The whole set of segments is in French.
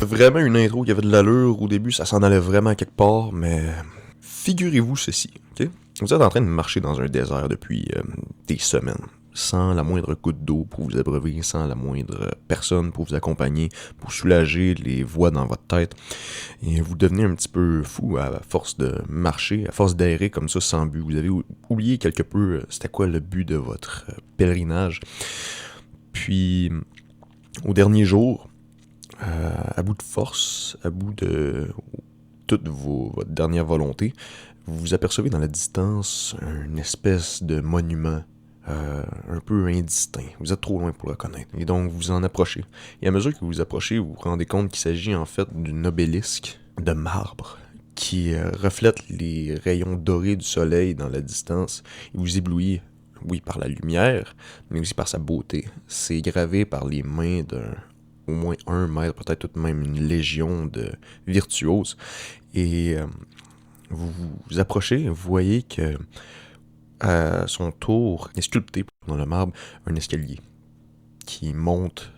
vraiment une intro qui avait de l'allure. Au début, ça s'en allait vraiment à quelque part, mais figurez-vous ceci, ok? Vous êtes en train de marcher dans un désert depuis des semaines, sans la moindre goutte d'eau pour vous abreuver, sans la moindre personne pour vous accompagner, pour soulager les voix dans votre tête. Et vous devenez un petit peu fou à force de marcher, à force d'errer comme ça sans but. Vous avez oublié quelque peu c'était quoi le but de votre pèlerinage. Puis, au dernier jour, à bout de force, à bout de toute votre dernière volonté, vous vous apercevez dans la distance une espèce de monument un peu indistinct. Vous êtes trop loin pour le reconnaître. Et donc, vous en approchez. Et à mesure que vous vous approchez, vous vous rendez compte qu'il s'agit en fait d'une obélisque de marbre qui reflète les rayons dorés du soleil dans la distance et vous éblouit, oui, par la lumière, mais aussi par sa beauté. C'est gravé par les mains d'un au moins un maître, peut-être tout de même une légion de virtuoses. Et vous vous approchez, vous voyez que à son tour est sculpté dans le marbre un escalier qui monte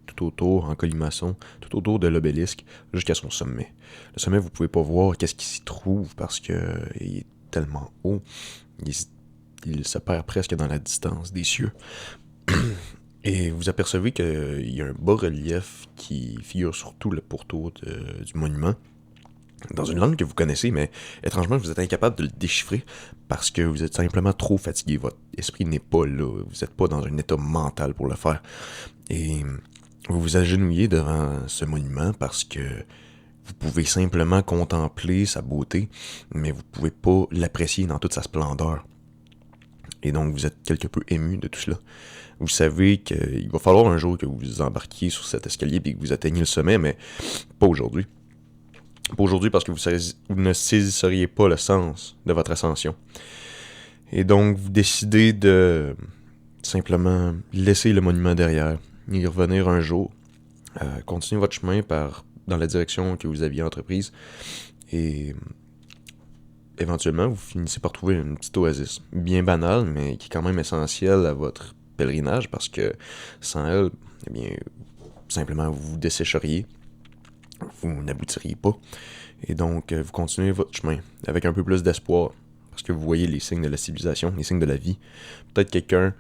tout autour, en colimaçon, tout autour de l'obélisque, jusqu'à son sommet. Le sommet, vous pouvez pas voir qu'est-ce qui s'y trouve parce que il est tellement haut, il se perd presque dans la distance des cieux. Et vous apercevez qu'il y a un bas-relief qui figure sur tout le pourtour du monument, dans une langue que vous connaissez, mais étrangement, vous êtes incapable de le déchiffrer parce que vous êtes simplement trop fatigué. Votre esprit n'est pas là. Vous n'êtes pas dans un état mental pour le faire. Et vous vous agenouillez devant ce monument parce que vous pouvez simplement contempler sa beauté, mais vous ne pouvez pas l'apprécier dans toute sa splendeur. Et donc, vous êtes quelque peu ému de tout cela. Vous savez qu'il va falloir un jour que vous embarquiez sur cet escalier et que vous atteigniez le sommet, mais pas aujourd'hui. Pas aujourd'hui parce que vous ne saisisseriez pas le sens de votre ascension. Et donc, vous décidez de simplement laisser le monument derrière, y revenir un jour, continuer votre chemin dans la direction que vous aviez entreprise, et éventuellement, vous finissez par trouver une petite oasis, bien banale, mais qui est quand même essentielle à votre pèlerinage, parce que sans elle, eh bien, simplement, vous dessécheriez, vous n'aboutiriez pas. Et donc, vous continuez votre chemin avec un peu plus d'espoir, parce que vous voyez les signes de la civilisation, les signes de la vie. Peut-être quelqu'un,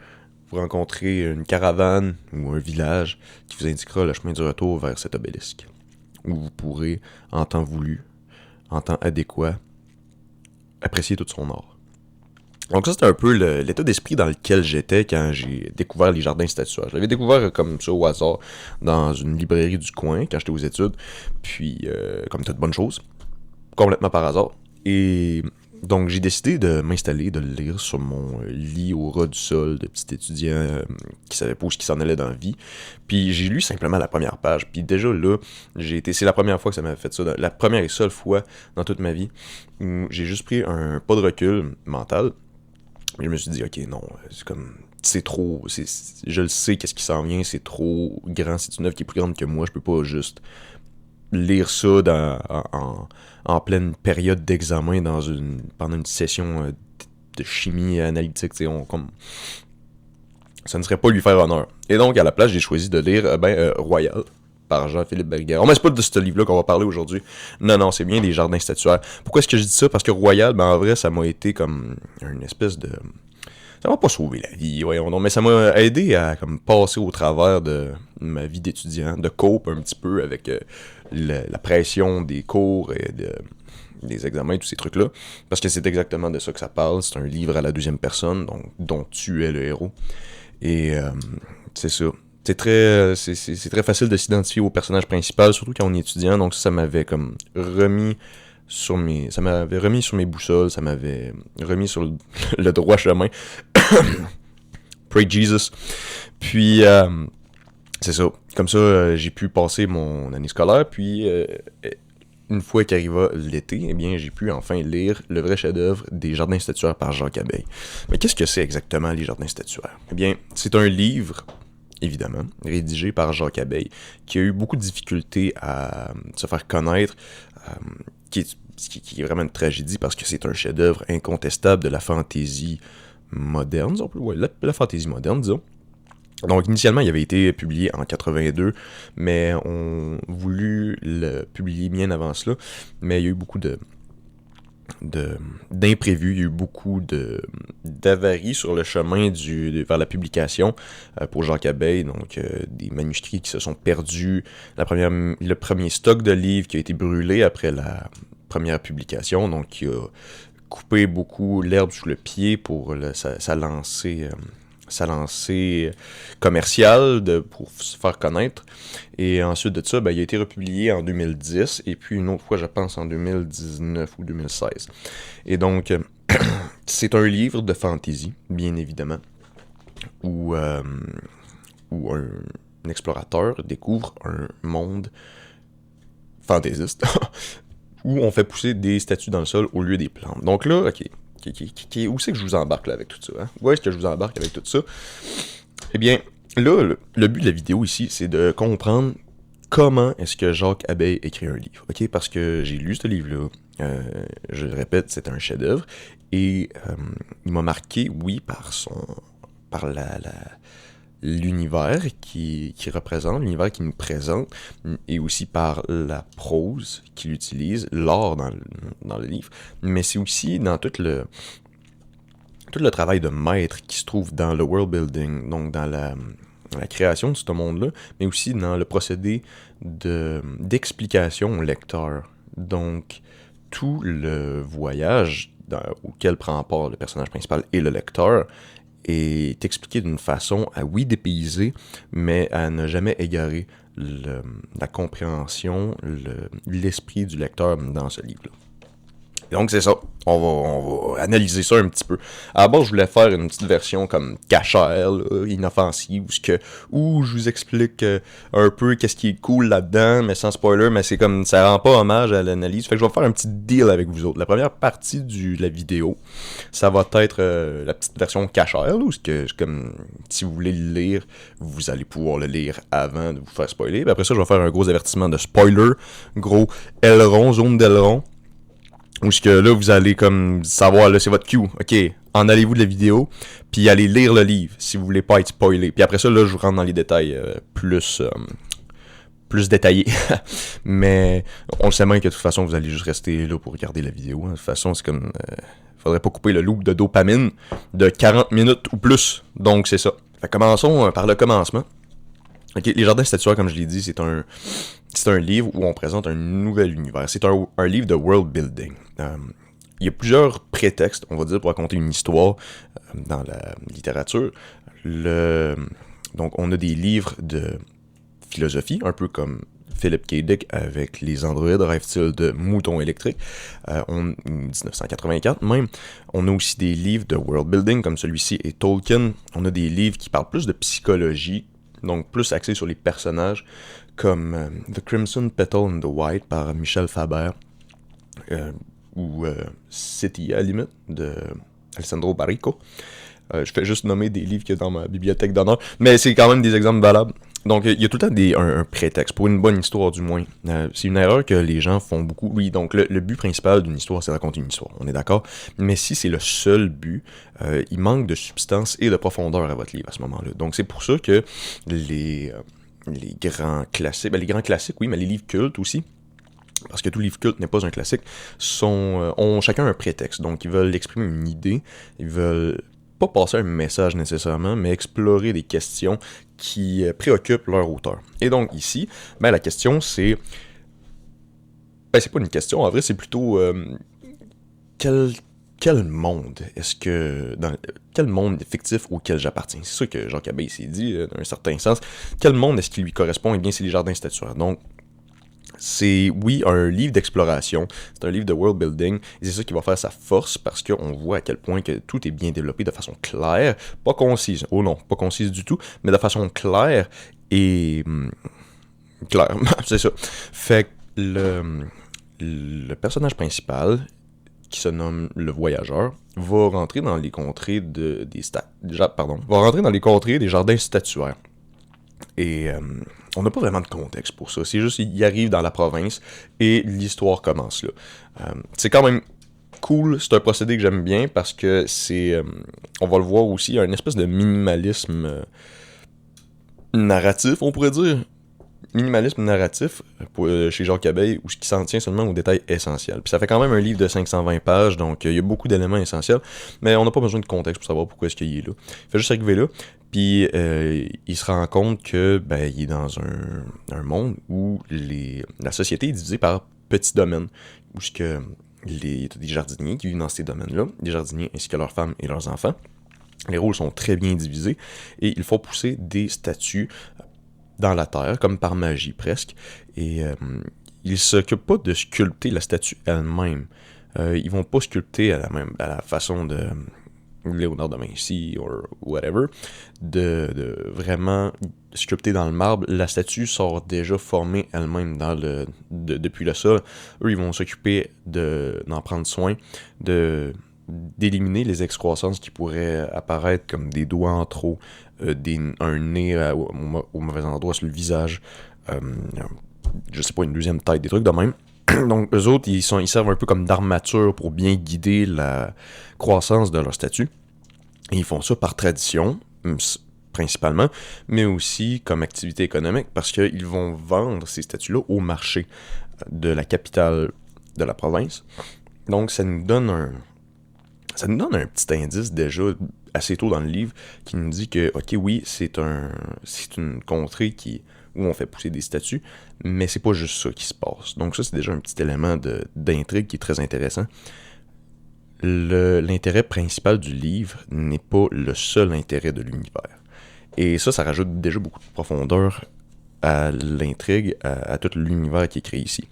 vous rencontrez une caravane ou un village qui vous indiquera le chemin du retour vers cet obélisque, où vous pourrez, en temps voulu, en temps adéquat, apprécier tout son art. Donc ça, c'était un peu l'état d'esprit dans lequel j'étais quand j'ai découvert les jardins statuaires. Je l'avais découvert comme ça au hasard dans une librairie du coin quand j'étais aux études, puis comme toute bonne chose, complètement par hasard. Et donc j'ai décidé de m'installer, de le lire sur mon lit au ras du sol de petit étudiant qui savait pas où il s'en allait dans la vie. Puis j'ai lu simplement la première page. Puis déjà là, c'est la première fois que ça m'avait fait ça, la première et seule fois dans toute ma vie où j'ai juste pris un pas de recul mental. Et je me suis dit, ok, non, c'est comme, c'est trop, je le sais, qu'est-ce qui s'en vient, c'est trop grand, c'est une œuvre qui est plus grande que moi, je peux pas juste lire ça en pleine période d'examen pendant une session de chimie analytique, comme ça ne serait pas lui faire honneur. Et donc, à la place, j'ai choisi de lire Royal, par Jean-Philippe Bergera. Mais c'est pas de ce livre-là qu'on va parler aujourd'hui. Non, c'est bien des jardins statuaires. Pourquoi est-ce que je dis ça? Parce que Royal, en vrai, ça m'a été comme une espèce de... Ça m'a pas sauvé la vie, voyons donc, mais ça m'a aidé à comme passer au travers de ma vie d'étudiant, de cope un petit peu avec la pression des cours et des examens, tous ces trucs-là. Parce que c'est exactement de ça que ça parle. C'est un livre à la deuxième personne, donc, dont tu es le héros. Et c'est ça. C'est très facile de s'identifier au personnage principal, surtout quand on est étudiant, donc ça m'avait comme remis sur mes boussoles, ça m'avait remis sur le droit chemin. Pray Jesus. Puis c'est ça. Comme ça, j'ai pu passer mon année scolaire, puis une fois qu'arriva l'été, eh bien, j'ai pu enfin lire le vrai chef-d'œuvre des Jardins statuaires par Jacques Abeille. Mais qu'est-ce que c'est exactement les Jardins statuaires? Eh bien, c'est un livre, évidemment, rédigé par Jacques Abeille, qui a eu beaucoup de difficultés à se faire connaître, qui est vraiment une tragédie parce que c'est un chef-d'œuvre incontestable de la fantaisie moderne, disons, ouais, la fantaisie moderne, disons. Donc, initialement, il avait été publié en 82, mais on voulu le publier bien avant cela. Mais il y a eu beaucoup d'imprévus, il y a eu beaucoup d'avaries sur le chemin vers la publication pour Jacques Abeille, donc des manuscrits qui se sont perdus, le premier stock de livres qui a été brûlé après la première publication, donc qui a coupé beaucoup l'herbe sous le pied pour sa lancée commerciale pour se faire connaître. Et ensuite de ça, il a été republié en 2010 et puis une autre fois, je pense, en 2019 ou 2016. Et donc, c'est un livre de fantasy, bien évidemment, où un explorateur découvre un monde fantaisiste où on fait pousser des statues dans le sol au lieu des plantes. Donc là, ok, où c'est que je vous embarque là avec tout ça? Hein? Où est-ce que je vous embarque avec tout ça? Eh bien, là, le but de la vidéo ici, c'est de comprendre comment est-ce que Jacques Abeille écrit un livre. Ok, parce que j'ai lu ce livre-là, je le répète, c'est un chef-d'œuvre, et il m'a marqué, oui, par l'univers qui représente, l'univers qui nous présente, et aussi par la prose qu'il utilise, l'art dans le livre, mais c'est aussi dans tout le travail de maître qui se trouve dans le world building, donc dans la création de ce monde-là, mais aussi dans le procédé d'explication au lecteur. Donc, tout le voyage auquel prend part le personnage principal et le lecteur est expliqué d'une façon à, oui, dépayser, mais à ne jamais égarer la compréhension, l'esprit du lecteur dans ce livre-là. Et donc, c'est ça. On va analyser ça un petit peu. À la base, je voulais faire une petite version comme cachère, là, inoffensive, où je vous explique un peu qu'est-ce qui est cool là-dedans, mais sans spoiler, mais c'est comme, ça rend pas hommage à l'analyse. Fait que je vais faire un petit deal avec vous autres. La première partie de la vidéo, ça va être la petite version cachère, là, où comme, si vous voulez le lire, vous allez pouvoir le lire avant de vous faire spoiler. Puis après ça, je vais faire un gros avertissement de spoiler, gros aileron, zone d'aileron. Où ce que là, vous allez comme savoir, là, c'est votre cue. OK, en allez-vous de la vidéo, puis allez lire le livre si vous voulez pas être spoilé. Puis après ça, là, je vous rentre dans les détails plus détaillés. Mais on le sait bien que de toute façon, vous allez juste rester là pour regarder la vidéo. Hein. De toute façon, c'est comme... faudrait pas couper le loop de dopamine de 40 minutes ou plus. Donc, c'est ça. Fait commençons par le commencement. OK, Les Jardins statuaires, comme je l'ai dit, c'est un livre où on présente un nouvel univers. C'est un livre de world building. Il y a plusieurs prétextes, on va dire, pour raconter une histoire dans la littérature. Donc, on a des livres de philosophie, un peu comme Philip K. Dick avec Les androïdes rêvent-ils de moutons électriques, 1984 même. On a aussi des livres de world building, comme celui-ci et Tolkien. On a des livres qui parlent plus de psychologie, donc plus axés sur les personnages, comme The Crimson Petal and the White par Michel Faber, ou City, à la limite, de Alessandro Barrico. Je fais juste nommer des livres qu'il y a dans ma bibliothèque d'honneur, mais c'est quand même des exemples valables. Donc, il y a tout le temps un prétexte, pour une bonne histoire du moins. C'est une erreur que les gens font beaucoup. Oui, donc le but principal d'une histoire, c'est de raconter une histoire, on est d'accord. Mais si c'est le seul but, il manque de substance et de profondeur à votre livre à ce moment-là. Donc, c'est pour ça que les grands classiques, les grands classiques, oui, mais les livres cultes aussi, parce que tout livre culte n'est pas un classique, ont chacun un prétexte. Donc, ils veulent exprimer une idée, ils veulent pas passer un message nécessairement, mais explorer des questions qui préoccupent leur auteur. Et donc, ici, la question, c'est... c'est pas une question, en vrai, c'est plutôt... quel monde est-ce que... quel monde fictif auquel j'appartiens? C'est ça que Jacques Abeille s'est dit, dans un certain sens. Quel monde est-ce qui lui correspond? Eh bien, c'est les Jardins statuaires. Donc, c'est, oui, un livre d'exploration, c'est un livre de world building, et c'est ça qui va faire sa force, parce qu'on voit à quel point que tout est bien développé de façon claire, pas concise, oh non, pas concise du tout, mais de façon claire et... claire, c'est ça. Fait que le personnage principal, qui se nomme le voyageur, va rentrer dans les contrées va rentrer dans les contrées des jardins statuaires. Et on n'a pas vraiment de contexte pour ça. C'est juste qu'il arrive dans la province et l'histoire commence là. C'est quand même cool, c'est un procédé que j'aime bien parce que c'est... on va le voir aussi, il y a une espèce de minimalisme narratif, on pourrait dire. Minimalisme narratif chez Jacques Abeille, où ce qui s'en tient seulement aux détails essentiels. Puis ça fait quand même un livre de 520 pages, donc il y a beaucoup d'éléments essentiels, mais on n'a pas besoin de contexte pour savoir pourquoi est-ce qu'il est là. Il fait juste arriver là, puis il se rend compte que il est dans un monde où la société est divisée par petits domaines, où ce que il y a des jardiniers qui vivent dans ces domaines-là, des jardiniers ainsi que leurs femmes et leurs enfants. Les rôles sont très bien divisés et il faut pousser des statues dans la terre, comme par magie presque. Et ils s'occupent pas de sculpter la statue elle-même. Ils vont pas sculpter à la façon de Léonard de Vinci ou whatever, de vraiment sculpter dans le marbre. La statue sort déjà formée elle-même depuis le sol. Eux, ils vont s'occuper d'en prendre soin, d'éliminer les excroissances qui pourraient apparaître comme des doigts en trop, un nez au mauvais endroit sur le visage, je sais pas, une deuxième tête, des trucs de même. Donc eux autres, ils servent un peu comme d'armature pour bien guider la croissance de leur statue. Et ils font ça par tradition, principalement, mais aussi comme activité économique, parce qu'ils vont vendre ces statues-là au marché de la capitale de la province. Donc ça nous donne un petit indice déjà assez tôt dans le livre qui nous dit que, ok, oui, c'est une contrée où on fait pousser des statues, mais c'est pas juste ça qui se passe. Donc ça, c'est déjà un petit élément d'intrigue qui est très intéressant. L'intérêt principal du livre n'est pas le seul intérêt de l'univers. Et ça rajoute déjà beaucoup de profondeur à l'intrigue, à tout l'univers qui est créé ici.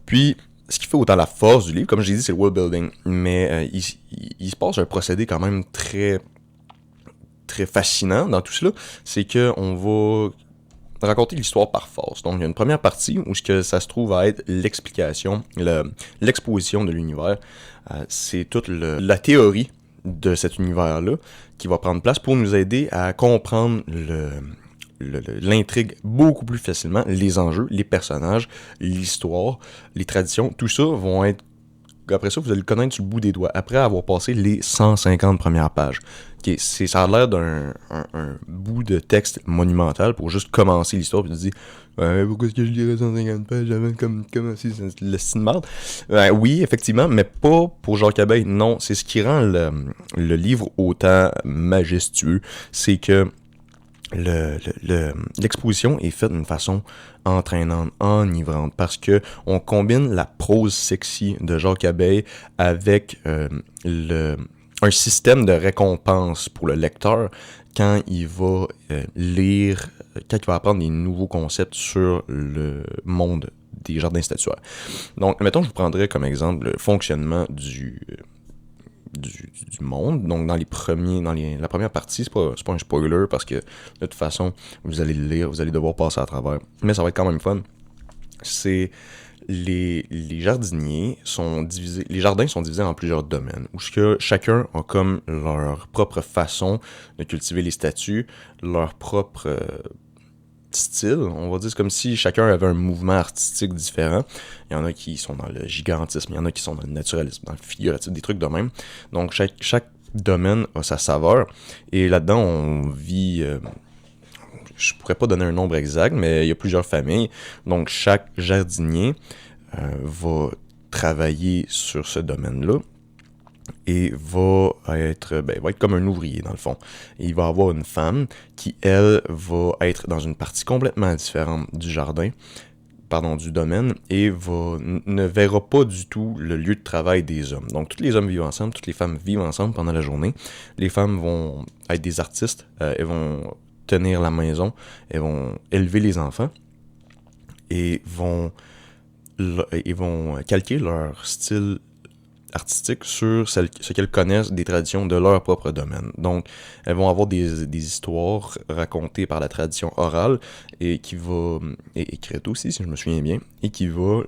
Puis, ce qui fait autant la force du livre, comme je l'ai dit, c'est le world building, mais il se passe un procédé quand même très, très fascinant dans tout cela, c'est qu'on va raconter l'histoire par force. Donc, il y a une première partie où ce que ça se trouve à être l'explication, l'exposition de l'univers. C'est toute la théorie de cet univers-là qui va prendre place pour nous aider à comprendre l'intrigue beaucoup plus facilement, les enjeux, les personnages, l'histoire, les traditions, tout ça vont être... Après ça, vous allez le connaître sur le bout des doigts, après avoir passé les 150 premières pages. Okay, ça a l'air d'un un bout de texte monumental pour juste commencer l'histoire, puis tu te dis pourquoi est-ce que je lirais 150 pages avant comme si c'est le style de merde? Oui, effectivement, mais pas pour Jacques Abeille, non, c'est ce qui rend le livre autant majestueux, c'est que l'exposition est faite d'une façon entraînante, enivrante, parce que on combine la prose sexy de Jacques Abeille avec un système de récompense pour le lecteur quand il va lire, quand il va apprendre des nouveaux concepts sur le monde des jardins statuaires. Donc, mettons, je vous prendrais comme exemple le fonctionnement du monde. Donc, dans la première partie, c'est pas un spoiler parce que de toute façon, vous allez le lire, vous allez devoir passer à travers. Mais ça va être quand même fun. C'est les jardiniers sont divisés, les jardins sont divisés en plusieurs domaines, où chacun a comme leur propre façon de cultiver les statues, leur propre style, on va dire, c'est comme si chacun avait un mouvement artistique différent. Il y en a qui sont dans le gigantisme, il y en a qui sont dans le naturalisme, dans le figuratif, des trucs de même. Donc chaque domaine a sa saveur, et là-dedans on vit... je pourrais pas donner un nombre exact, mais il y a plusieurs familles. Donc chaque jardinier va travailler sur ce domaine-là et va être comme un ouvrier dans le fond. Et il va avoir une femme qui, elle, va être dans une partie complètement différente du domaine, et ne verra pas du tout le lieu de travail des hommes. Donc tous les hommes vivent ensemble, toutes les femmes vivent ensemble pendant la journée. Les femmes vont être des artistes, elles vont tenir la maison, elles vont élever les enfants, et vont calquer leur style artistique sur ce qu'elles connaissent des traditions de leur propre domaine. Donc, elles vont avoir des histoires racontées par la tradition orale et écrite aussi, si je me souviens bien, et qui va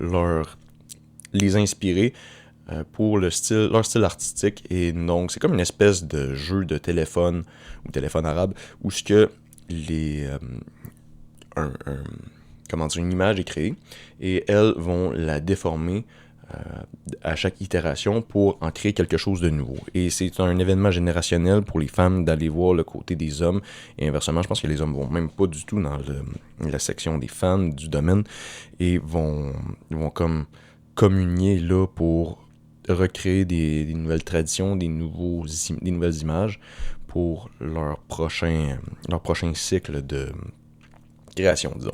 les inspirer pour leur style artistique. Et donc, c'est comme une espèce de jeu de téléphone ou téléphone arabe où ce que une image est créée et elles vont la déformer à chaque itération pour en créer quelque chose de nouveau. Et c'est un événement générationnel pour les femmes d'aller voir le côté des hommes. Et inversement, je pense que les hommes vont même pas du tout dans la section des femmes du domaine et vont comme communier là pour recréer des nouvelles traditions, des nouvelles images pour leur prochain cycle de création, disons.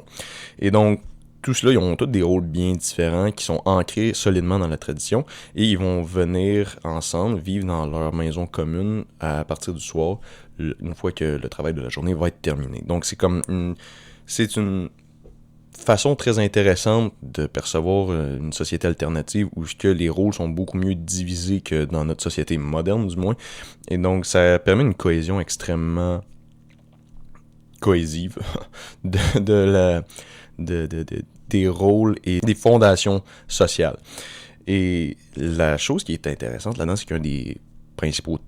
Et donc, tout cela, ils ont tous des rôles bien différents qui sont ancrés solidement dans la tradition et ils vont venir ensemble, vivre dans leur maison commune à partir du soir, une fois que le travail de la journée va être terminé. Donc, c'est une façon très intéressante de percevoir une société alternative où que les rôles sont beaucoup mieux divisés que dans notre société moderne, du moins. Et donc, ça permet une cohésion extrêmement cohésive des rôles et des fondations sociales. Et la chose qui est intéressante là-dedans, c'est qu'un des principaux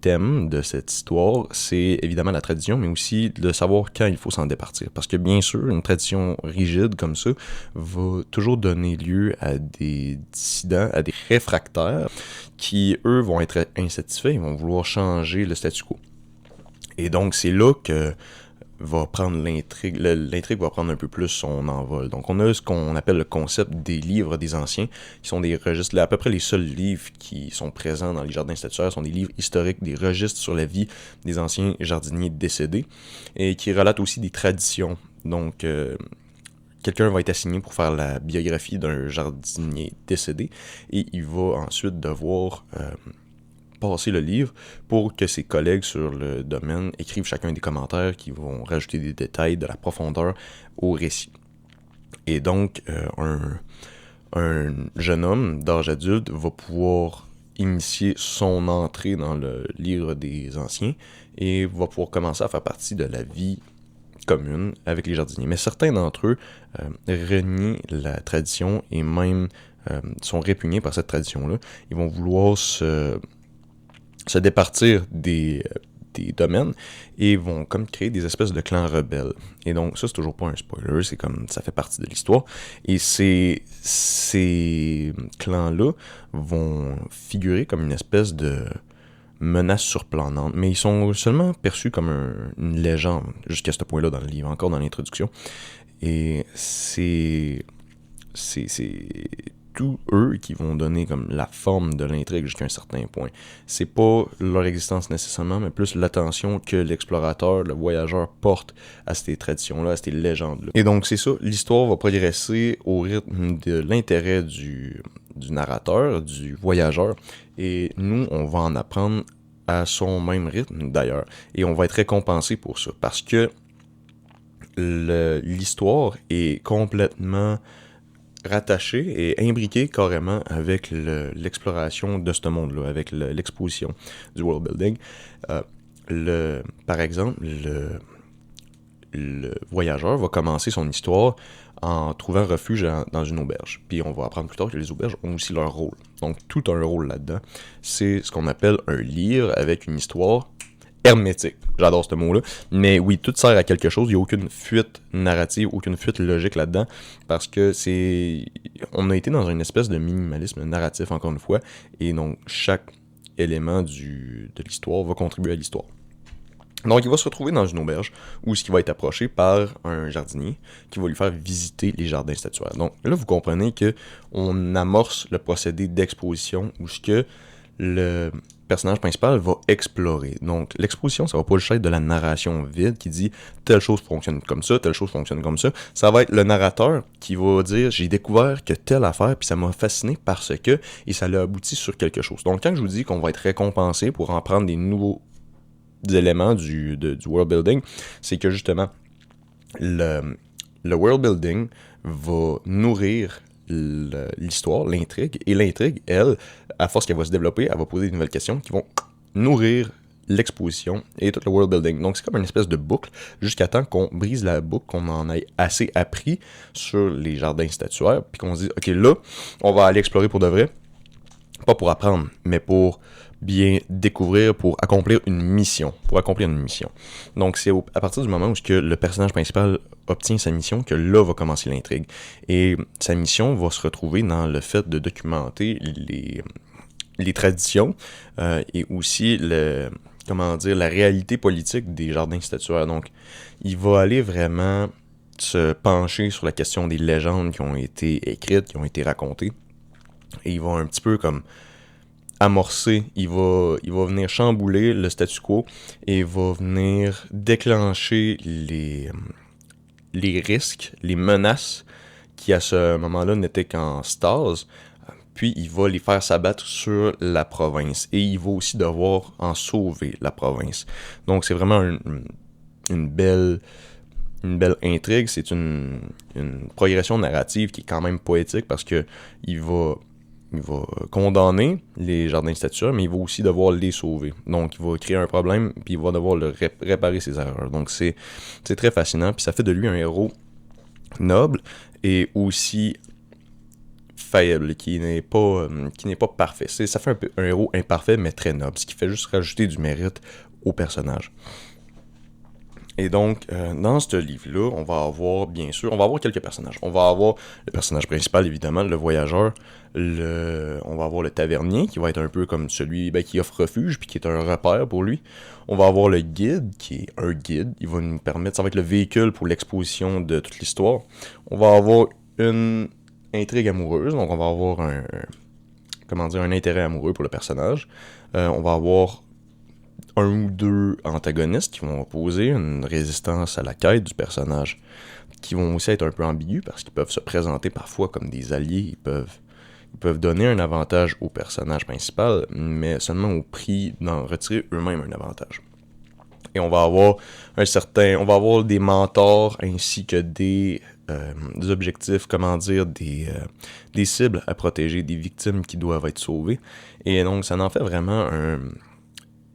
thèmes de cette histoire, c'est évidemment la tradition, mais aussi de savoir quand il faut s'en départir. Parce que bien sûr, une tradition rigide comme ça va toujours donner lieu à des dissidents, à des réfractaires qui, eux, vont être insatisfaits, ils vont vouloir changer le statu quo. Et donc, c'est là que va prendre l'intrigue va prendre un peu plus son envol. Donc on a ce qu'on appelle le concept des livres des anciens, qui sont des registres, à peu près les seuls livres qui sont présents dans les jardins statuaires sont des livres historiques, des registres sur la vie des anciens jardiniers décédés, et qui relatent aussi des traditions. Donc quelqu'un va être assigné pour faire la biographie d'un jardinier décédé, et il va ensuite devoir passer le livre pour que ses collègues sur le domaine écrivent chacun des commentaires qui vont rajouter des détails, de la profondeur au récit. Et donc, un jeune homme d'âge adulte va pouvoir initier son entrée dans le livre des anciens et va pouvoir commencer à faire partie de la vie commune avec les jardiniers. Mais certains d'entre eux renient la tradition et même sont répugnés par cette tradition-là. Ils vont vouloir se départir des domaines et vont comme créer des espèces de clans rebelles. Et donc ça, c'est toujours pas un spoiler, c'est comme ça fait partie de l'histoire. Et ces clans-là vont figurer comme une espèce de menace surplanante, mais ils sont seulement perçus comme une légende jusqu'à ce point-là dans le livre, encore dans l'introduction. Et c'est tous eux qui vont donner comme la forme de l'intrigue jusqu'à un certain point. C'est pas leur existence nécessairement, mais plus l'attention que l'explorateur, le voyageur porte à ces traditions-là, à ces légendes-là. Et donc c'est ça, l'histoire va progresser au rythme de l'intérêt du narrateur, du voyageur, et nous, on va en apprendre à son même rythme d'ailleurs, et on va être récompensé pour ça, parce que l'histoire est complètement rattaché et imbriqué carrément avec l'exploration de ce monde-là, avec l'exposition du world building. Par exemple, le voyageur va commencer son histoire en trouvant refuge dans une auberge. Puis on va apprendre plus tard que les auberges ont aussi leur rôle. Donc tout a un rôle là-dedans. C'est ce qu'on appelle un livre avec une histoire hermétique. J'adore ce mot-là. Mais oui, tout sert à quelque chose. Il n'y a aucune fuite narrative, aucune fuite logique là-dedans. Parce que on a été dans une espèce de minimalisme narratif, encore une fois. Et donc, chaque élément de l'histoire va contribuer à l'histoire. Donc, il va se retrouver dans une auberge où il va être approché par un jardinier qui va lui faire visiter les jardins statuaires. Donc, là, vous comprenez qu'on amorce le procédé d'exposition où le personnage principal va explorer. Donc, l'exposition, ça va pas juste être de la narration vide qui dit telle chose fonctionne comme ça, telle chose fonctionne comme ça. Ça va être le narrateur qui va dire j'ai découvert que telle affaire, puis ça m'a fasciné parce que, et ça l'a abouti sur quelque chose. Donc, quand je vous dis qu'on va être récompensé pour en prendre des nouveaux éléments du world building, c'est que justement, le world building va nourrir l'histoire, l'intrigue, et l'intrigue, elle, à force qu'elle va se développer, elle va poser de nouvelles questions qui vont nourrir l'exposition et tout le world building. Donc c'est comme une espèce de boucle jusqu'à temps qu'on brise la boucle, qu'on en ait assez appris sur les jardins statuaires, puis qu'on se dise ok, là, on va aller explorer pour de vrai, pas pour apprendre, mais pour bien découvrir pour accomplir une mission. Donc c'est à partir du moment où le personnage principal obtient sa mission que là va commencer l'intrigue. Et sa mission va se retrouver dans le fait de documenter les traditions et aussi la réalité politique des jardins statuaires. Donc il va aller vraiment se pencher sur la question des légendes qui ont été écrites, qui ont été racontées. Et il va un petit peu comme amorcer, il va venir chambouler le statu quo et il va venir déclencher les risques, les menaces qui à ce moment-là n'étaient qu'en stase. Puis il va les faire s'abattre sur la province et il va aussi devoir en sauver la province. Donc c'est vraiment une belle intrigue, c'est une progression narrative qui est quand même poétique parce que il va condamner les jardins statuaires, mais il va aussi devoir les sauver. Donc il va créer un problème, puis il va devoir réparer ses erreurs. Donc c'est très fascinant, puis ça fait de lui un héros noble et aussi faible, qui n'est pas parfait. Ça fait un héros imparfait, mais très noble, ce qui fait juste rajouter du mérite au personnage. Et donc, dans ce livre-là, on va avoir quelques personnages. On va avoir le personnage principal, évidemment, le voyageur. On va avoir le tavernier, qui va être un peu comme celui qui offre refuge, puis qui est un repère pour lui. On va avoir le guide, qui est un guide. Il va nous permettre, ça va être le véhicule pour l'exposition de toute l'histoire. On va avoir une intrigue amoureuse, donc on va avoir un intérêt amoureux pour le personnage. On va avoir un ou deux antagonistes qui vont opposer une résistance à la quête du personnage, qui vont aussi être un peu ambigus parce qu'ils peuvent se présenter parfois comme des alliés, ils peuvent donner un avantage au personnage principal, mais seulement au prix d'en retirer eux-mêmes un avantage. Et on va avoir des mentors ainsi que des objectifs, des cibles à protéger, des victimes qui doivent être sauvées. Et donc ça en fait vraiment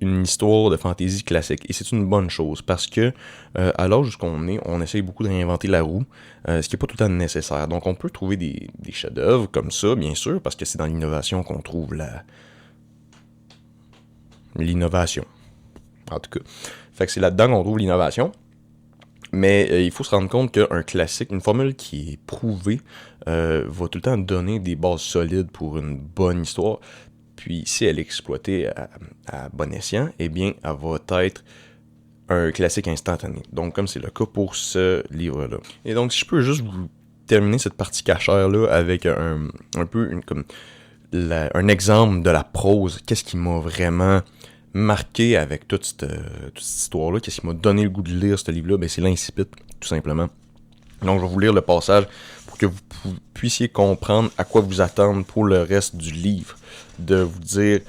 une histoire de fantasy classique. Et c'est une bonne chose parce que à l'âge où on essaye beaucoup de réinventer la roue, ce qui n'est pas tout le temps nécessaire. Donc on peut trouver des chefs-d'œuvre comme ça, bien sûr, parce que c'est dans l'innovation qu'on trouve l'innovation. En tout cas. Fait que c'est là-dedans qu'on trouve l'innovation. Mais il faut se rendre compte qu'un classique, une formule qui est prouvée, va tout le temps donner des bases solides pour une bonne histoire. Puis si elle est exploitée à bon escient, eh bien, elle va être un classique instantané. Donc, comme c'est le cas pour ce livre-là. Et donc, si je peux juste vous terminer cette partie cachère-là avec un exemple de la prose, qu'est-ce qui m'a vraiment marqué avec toute cette histoire-là, qu'est-ce qui m'a donné le goût de lire ce livre-là, ben c'est l'incipit, tout simplement. Donc, je vais vous lire le passage pour que vous puissiez comprendre à quoi vous attendre pour le reste du livre. De vous dire,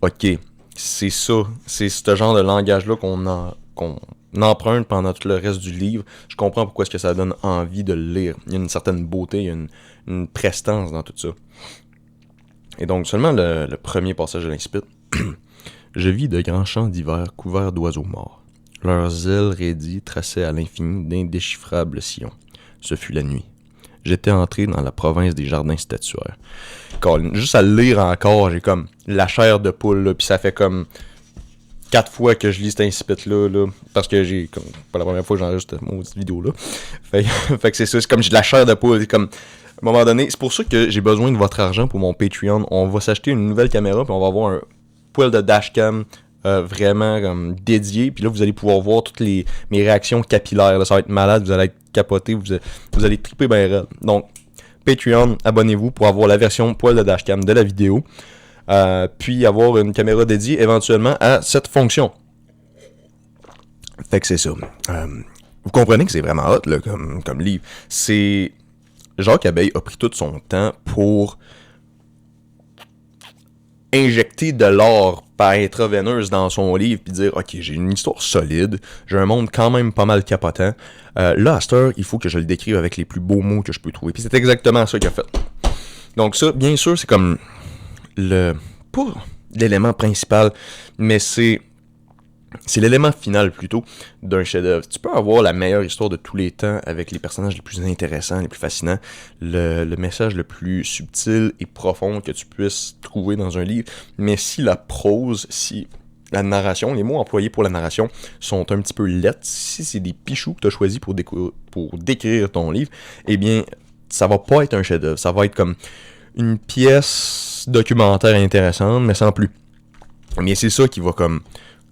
ok, c'est ça, c'est ce genre de langage-là qu'on emprunte pendant tout le reste du livre. Je comprends pourquoi est-ce que ça donne envie de le lire. Il y a une certaine beauté, il y a une prestance dans tout ça. Et donc, seulement le premier passage de l'incipit. Je vis de grands champs d'hiver couverts d'oiseaux morts. Leurs ailes raidies traçaient à l'infini d'indéchiffrables sillons. Ce fut la nuit. J'étais entré dans la province des jardins statuaires. Juste à le lire encore, j'ai comme la chair de poule, là, puis ça fait comme 4 fois que je lis cet incipit-là, là, parce que j'ai comme pas la première fois que j'enregistre cette maudite vidéo-là. Fait que c'est ça, c'est comme j'ai de la chair de poule, c'est comme à un moment donné, c'est pour ça que j'ai besoin de votre argent pour mon Patreon. On va s'acheter une nouvelle caméra, puis on va avoir un poil de dashcam vraiment comme dédié, puis là vous allez pouvoir voir toutes mes réactions capillaires, là. Ça va être malade, vous allez être capoté, vous allez triper bien raide. Donc Patreon, abonnez-vous pour avoir la version poil de dashcam de la vidéo, puis avoir une caméra dédiée éventuellement à cette fonction. Fait que c'est ça. Vous comprenez que c'est vraiment hot là, comme livre. C'est Jacques Abeille a pris tout son temps pour injecter de l'or par intraveineuse dans son livre puis dire ok, j'ai une histoire solide, j'ai un monde quand même pas mal capotant. Là, à cette heure, il faut que je le décrive avec les plus beaux mots que je peux trouver. Puis c'est exactement ça qu'il a fait. Donc ça, bien sûr, c'est comme pas l'élément principal, mais c'est C'est l'élément final plutôt d'un chef-d'œuvre. Tu peux avoir la meilleure histoire de tous les temps avec les personnages les plus intéressants, les plus fascinants, le message le plus subtil et profond que tu puisses trouver dans un livre, mais si la prose, si la narration, les mots employés pour la narration sont un petit peu laids, si c'est des pichous que tu as choisis pour décrire ton livre, eh bien, ça va pas être un chef-d'œuvre. Ça va être comme une pièce documentaire intéressante, mais sans plus. Mais c'est ça qui va comme...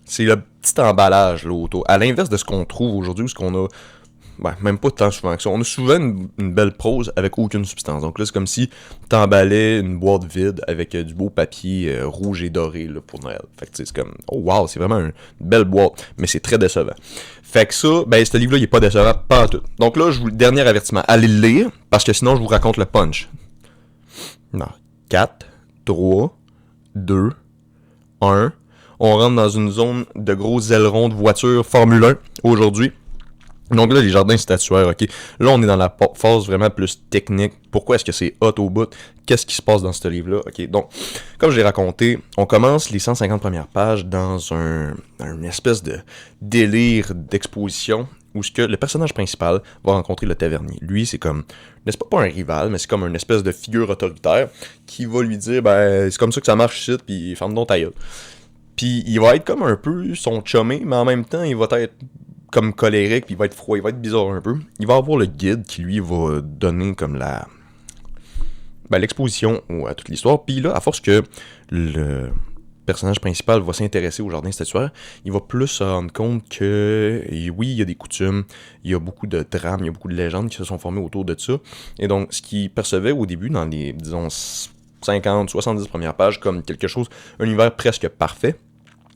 C'est le petit emballage là autour. À l'inverse de ce qu'on trouve aujourd'hui, où ce qu'on a... Ben, même pas tant souvent que ça. On a souvent une belle prose avec aucune substance. Donc là, c'est comme si t'emballais une boîte vide avec du beau papier rouge et doré là, pour Noël. Fait que c'est comme... Oh wow, c'est vraiment une belle boîte. Mais c'est très décevant. Fait que ça, ben ce livre-là, il est pas décevant, pas tout. Donc là, dernier avertissement. Allez le lire, parce que sinon, je vous raconte le punch. Non. 4, 3, 2, 1... On rentre dans une zone de gros ailerons de voitures Formule 1 aujourd'hui. Donc là, les jardins statuaires, ok. Là, on est dans la phase vraiment plus technique. Pourquoi est-ce que c'est hot au bout? Qu'est-ce qui se passe dans ce livre-là? Ok, donc, comme je l'ai raconté, on commence les 150 premières pages dans un espèce de délire d'exposition où ce que le personnage principal va rencontrer le tavernier. Lui, c'est comme, n'est-ce pas un rival, mais c'est comme une espèce de figure autoritaire qui va lui dire, ben, c'est comme ça que ça marche ici, puis ferme donc ta gueule. Puis il va être comme un peu son chumé, mais en même temps, il va être comme colérique, puis il va être froid, il va être bizarre un peu. Il va avoir le guide qui, lui, va donner comme l'exposition à toute l'histoire. Puis là, à force que le personnage principal va s'intéresser au jardin statuaire, il va plus se rendre compte que, oui, il y a des coutumes, il y a beaucoup de drames, il y a beaucoup de légendes qui se sont formées autour de ça. Et donc, ce qu'il percevait au début, dans les, disons, 50, 70 premières pages, comme quelque chose, un univers presque parfait,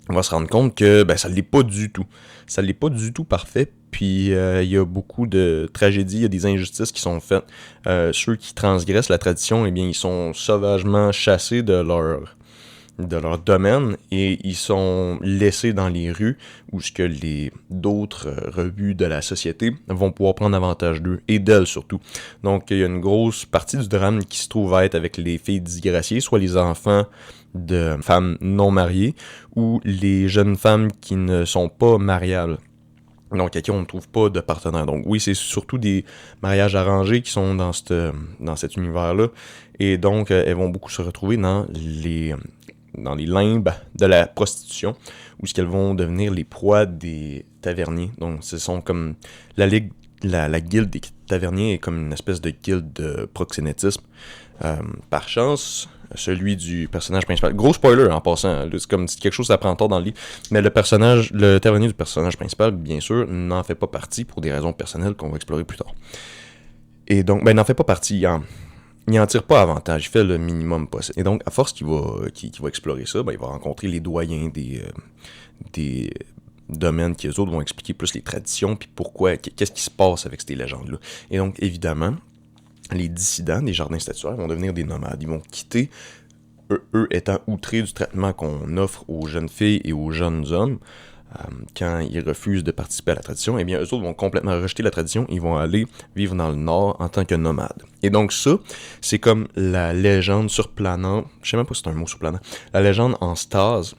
on va se rendre compte que ça l'est pas du tout. Ça l'est pas du tout parfait, puis il y a beaucoup de tragédies, il y a des injustices qui sont faites. Ceux qui transgressent la tradition, eh bien, ils sont sauvagement chassés de leur domaine et ils sont laissés dans les rues où ce que d'autres revues de la société vont pouvoir prendre avantage d'eux et d'elles surtout. Donc il y a une grosse partie du drame qui se trouve à être avec les filles disgraciées, soit les enfants de femmes non mariées ou les jeunes femmes qui ne sont pas mariables. Donc, à qui on ne trouve pas de partenaire. Donc, oui, c'est surtout des mariages arrangés qui sont dans cet univers-là. Et donc, elles vont beaucoup se retrouver dans les limbes de la prostitution, où ce qu'elles vont devenir les proies des taverniers. Donc, ce sont comme la guilde des taverniers est comme une espèce de guilde de proxénétisme. Par chance, celui du personnage principal. Gros spoiler en passant, c'est comme si quelque chose ça prend tard dans le livre. Mais le tavernier du personnage principal, bien sûr, n'en fait pas partie pour des raisons personnelles qu'on va explorer plus tard. Et donc, il n'en fait pas partie. Il en tire pas avantage, il fait le minimum possible. Et donc, à force qu'il va explorer ça, il va rencontrer les doyens des domaines qui, eux autres, vont expliquer plus les traditions, puis pourquoi, qu'est-ce qui se passe avec ces légendes-là. Et donc, évidemment, les dissidents des jardins statuaires vont devenir des nomades. Ils vont quitter, eux étant outrés du traitement qu'on offre aux jeunes filles et aux jeunes hommes, quand ils refusent de participer à la tradition, eh bien, eux autres vont complètement rejeter la tradition, ils vont aller vivre dans le nord en tant que nomades. Et donc ça, c'est comme la légende surplanante, je sais même pas si c'est un mot surplanant, la légende en stase